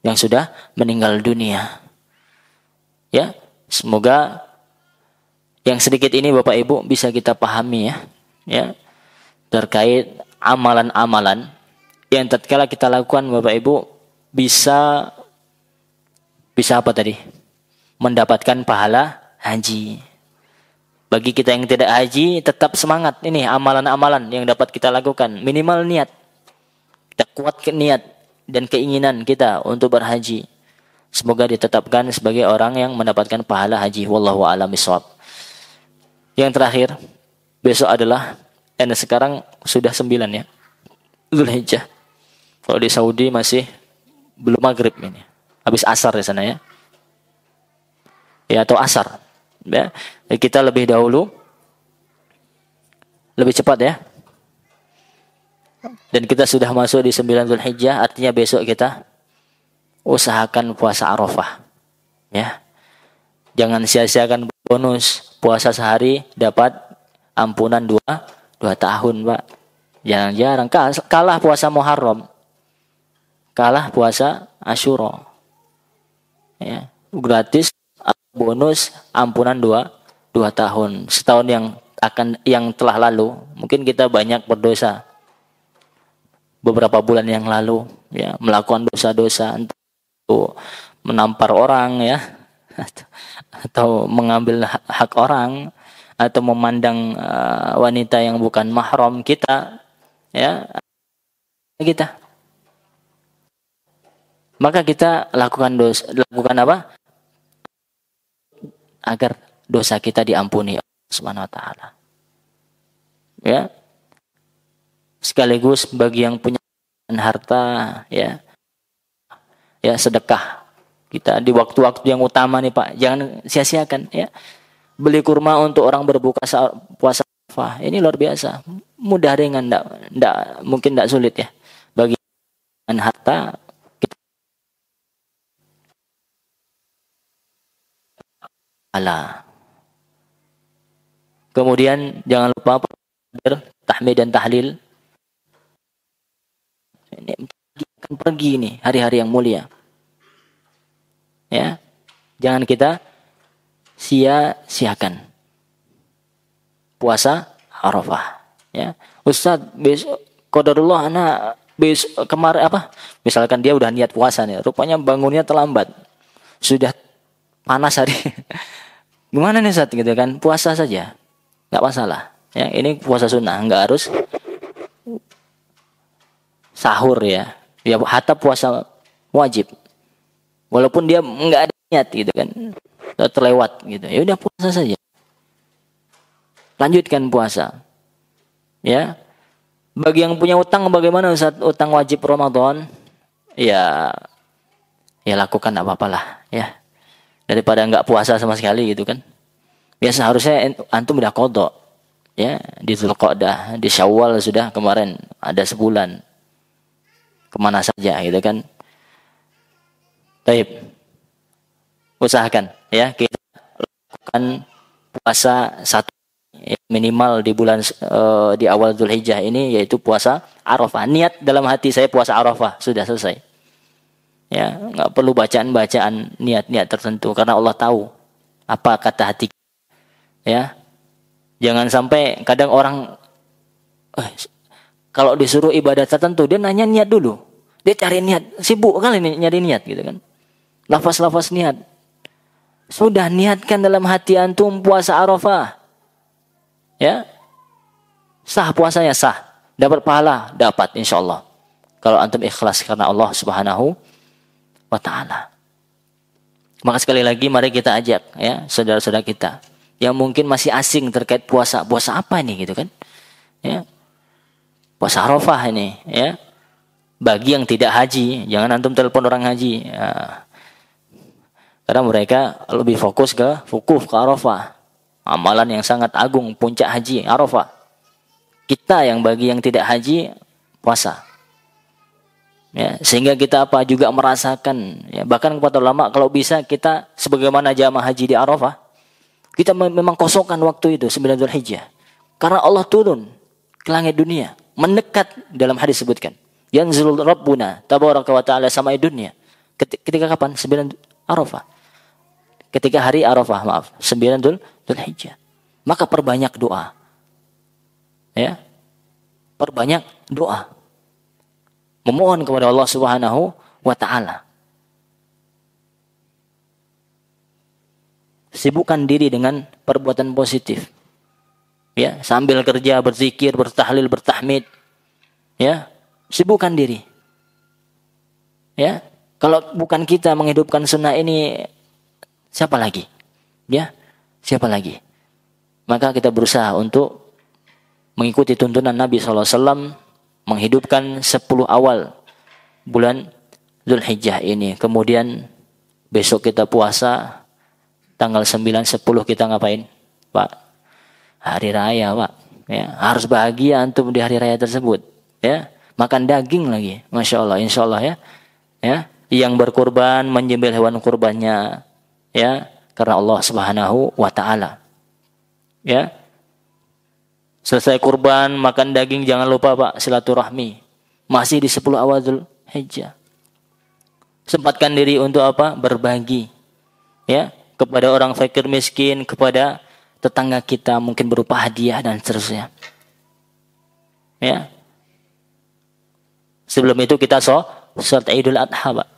A: yang sudah meninggal dunia. Ya, semoga yang sedikit ini Bapak Ibu bisa kita pahami ya terkait amalan-amalan yang tatkala kita lakukan Bapak Ibu bisa apa tadi? Mendapatkan pahala haji. Bagi kita yang tidak haji tetap semangat, ini amalan-amalan yang dapat kita lakukan, minimal niat. Kita kuatkan niat dan keinginan kita untuk berhaji. Semoga ditetapkan sebagai orang yang mendapatkan pahala haji. Wallahu a'lam bishawab. Yang terakhir, besok adalah sekarang sudah 9 ya. Dzulhijjah. Kalau di Saudi masih belum maghrib ini. Habis asar di sana ya. Ya atau asar. Ya. Kita lebih dahulu lebih cepat ya. Dan kita sudah masuk di 9 Dzulhijjah, artinya besok kita usahakan puasa Arafah. Ya. Jangan sia-siakan bonus puasa sehari dapat ampunan 2 tahun, Pak. Jarang-jarang kalah puasa Muharram. Kalah puasa Asyura. Ya, gratis bonus ampunan 2 tahun. Setahun yang telah lalu, mungkin kita banyak berdosa. Beberapa bulan yang lalu ya, melakukan dosa-dosa, untuk menampar orang ya, atau mengambil hak orang, atau memandang wanita yang bukan mahram kita ya, maka kita lakukan apa agar dosa kita diampuni Allah Subhanahu wa taala ya. Sekaligus bagi yang punya harta ya sedekah kita di waktu-waktu yang utama nih Pak, jangan sia-siakan ya. Beli kurma untuk orang berbuka puasa Arafah ini luar biasa, mudah, ringan, mungkin tidak sulit ya bagi harta. Allah. Kemudian jangan lupa tahmid dan tahlil. Ini akan pergi nih hari-hari yang mulia. Ya. Jangan kita sia-siakan puasa Arafah. Ya. Ustaz, besok qadarullah anak kemarin misalkan dia udah niat puasa nih, rupanya bangunnya terlambat. Sudah panas hari. Gimana nih Ustaz gitu kan? Puasa saja. Enggak masalah. Ya, ini puasa sunnah, enggak harus sahur ya. Ya hatta puasa wajib. Walaupun dia enggak ada niat gitu kan. Terlewat gitu. Ya udah puasa saja. Lanjutkan puasa. Ya. Bagi yang punya utang bagaimana Ustaz? Utang wajib Ramadan? Ya lakukan apa-apalah ya. Daripada enggak puasa sama sekali gitu kan. Ya seharusnya antum udah qadha. Ya, di Dzulqa'dah, di Syawal sudah kemarin ada sebulan. Kemana saja gitu kan. Baik. Usahakan ya kita lakukan puasa satu minimal di bulan di awal Dzulhijjah ini, yaitu puasa Arafah. Niat dalam hati saya puasa Arafah, sudah selesai. Ya, nggak perlu bacaan-bacaan niat-niat tertentu karena Allah tahu apa kata hati. Ya. Jangan sampai kadang orang kalau disuruh ibadah tertentu dia nanya niat dulu. Dia cari niat, sibuk kali nyari niat gitu kan. Lafaz-lafaz niat. Sudah niatkan dalam hati antum puasa Arafah. Ya. Sah puasanya, sah. Dapat pahala, dapat insyaallah. Kalau antum ikhlas karena Allah Subhanahu wa ta'ala. Maka sekali lagi mari kita ajak ya saudara-saudara kita yang mungkin masih asing terkait puasa. Puasa apa nih gitu kan? Ya. Puasa Arafah ini ya. Bagi yang tidak haji, jangan antum telepon orang haji. Ya. Karena mereka lebih fokus ke wukuf ke Arafah. Amalan yang sangat agung, puncak haji Arafah. Kita yang bagi yang tidak haji puasa. Ya, sehingga kita juga merasakan ya, bahkan kepada ulama kalau bisa kita sebagaimana jamaah haji di Arafah, kita memang kosongkan waktu itu 9 Dzulhijjah. Karena Allah turun ke langit dunia, mendekat dalam hadis sebutkan. Yanzilul Rabbuna tabaraka wa ta'ala samai dunia. Ketika kapan? 9 Arafah. Ketika hari Arafah, 9 Dzulhijjah. Maka perbanyak doa. Ya. Perbanyak doa. Memohon kepada Allah Subhanahu wa ta'ala. Sibukkan diri dengan perbuatan positif. Ya, sambil kerja berzikir, bertahlil, bertahmid. Ya, sibukkan diri. Ya, kalau bukan kita menghidupkan sunnah ini, siapa lagi? Ya, siapa lagi? Maka kita berusaha untuk mengikuti tuntunan Nabi SAW, menghidupkan 10 awal bulan Dzulhijjah ini. Kemudian besok kita puasa, tanggal 9, 10 kita ngapain? Pak, hari raya Pak. Ya, harus bahagia antum di hari raya tersebut. Ya, makan daging lagi, masya Allah, insya Allah ya. Ya, yang berkurban menyembelih hewan kurbannya, ya, karena Allah Subhanahu wa ta'ala. Ya, Selesai kurban, makan daging, jangan lupa Pak, silaturahmi. Masih di 10 awal Dzulhijjah. Sempatkan diri untuk apa? Berbagi. Ya, kepada orang fakir miskin, kepada tetangga kita, mungkin berupa hadiah dan seterusnya. Ya. Sebelum itu kita salat Idul Adha, Pak.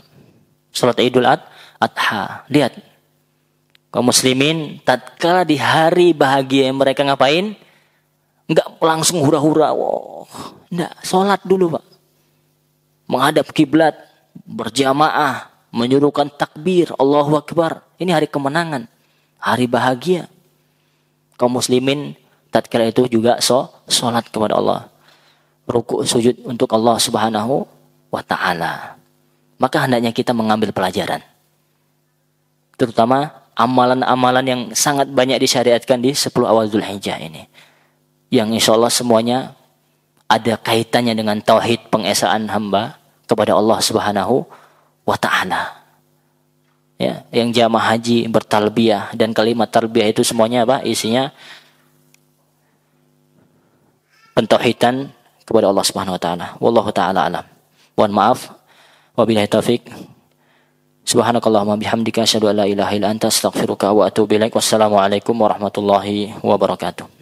A: Salat Idul Adha. Lihat. Kaum muslimin tatkala di hari bahagia mereka ngapain? Enggak langsung hura-hura. Wow. Enggak, salat dulu, Pak. Menghadap kiblat, berjamaah, menyuruhkan takbir, Allahu Akbar. Ini hari kemenangan, hari bahagia. Kaum muslimin tatkala itu juga salat kepada Allah. Rukuk sujud untuk Allah Subhanahu wa taala. Maka hendaknya kita mengambil pelajaran. Terutama amalan-amalan yang sangat banyak disyariatkan di 10 awal Dzulhijjah ini. Yang insya Allah semuanya ada kaitannya dengan tauhid pengesaan hamba kepada Allah Subhanahu wa taala. Ya, yang jamaah haji bertalbiyah, dan kalimat talbiyah itu semuanya apa? Isinya pentauhidan kepada Allah Subhanahu wa taala. Wallahu taala alam. Mohon maaf. Wabillahi taufik. Subhanakallahumma bihamdika asyhadu an la ilaha illa anta astaghfiruka wa atubu ilaik. Wassalamualaikum warahmatullahi wabarakatuh.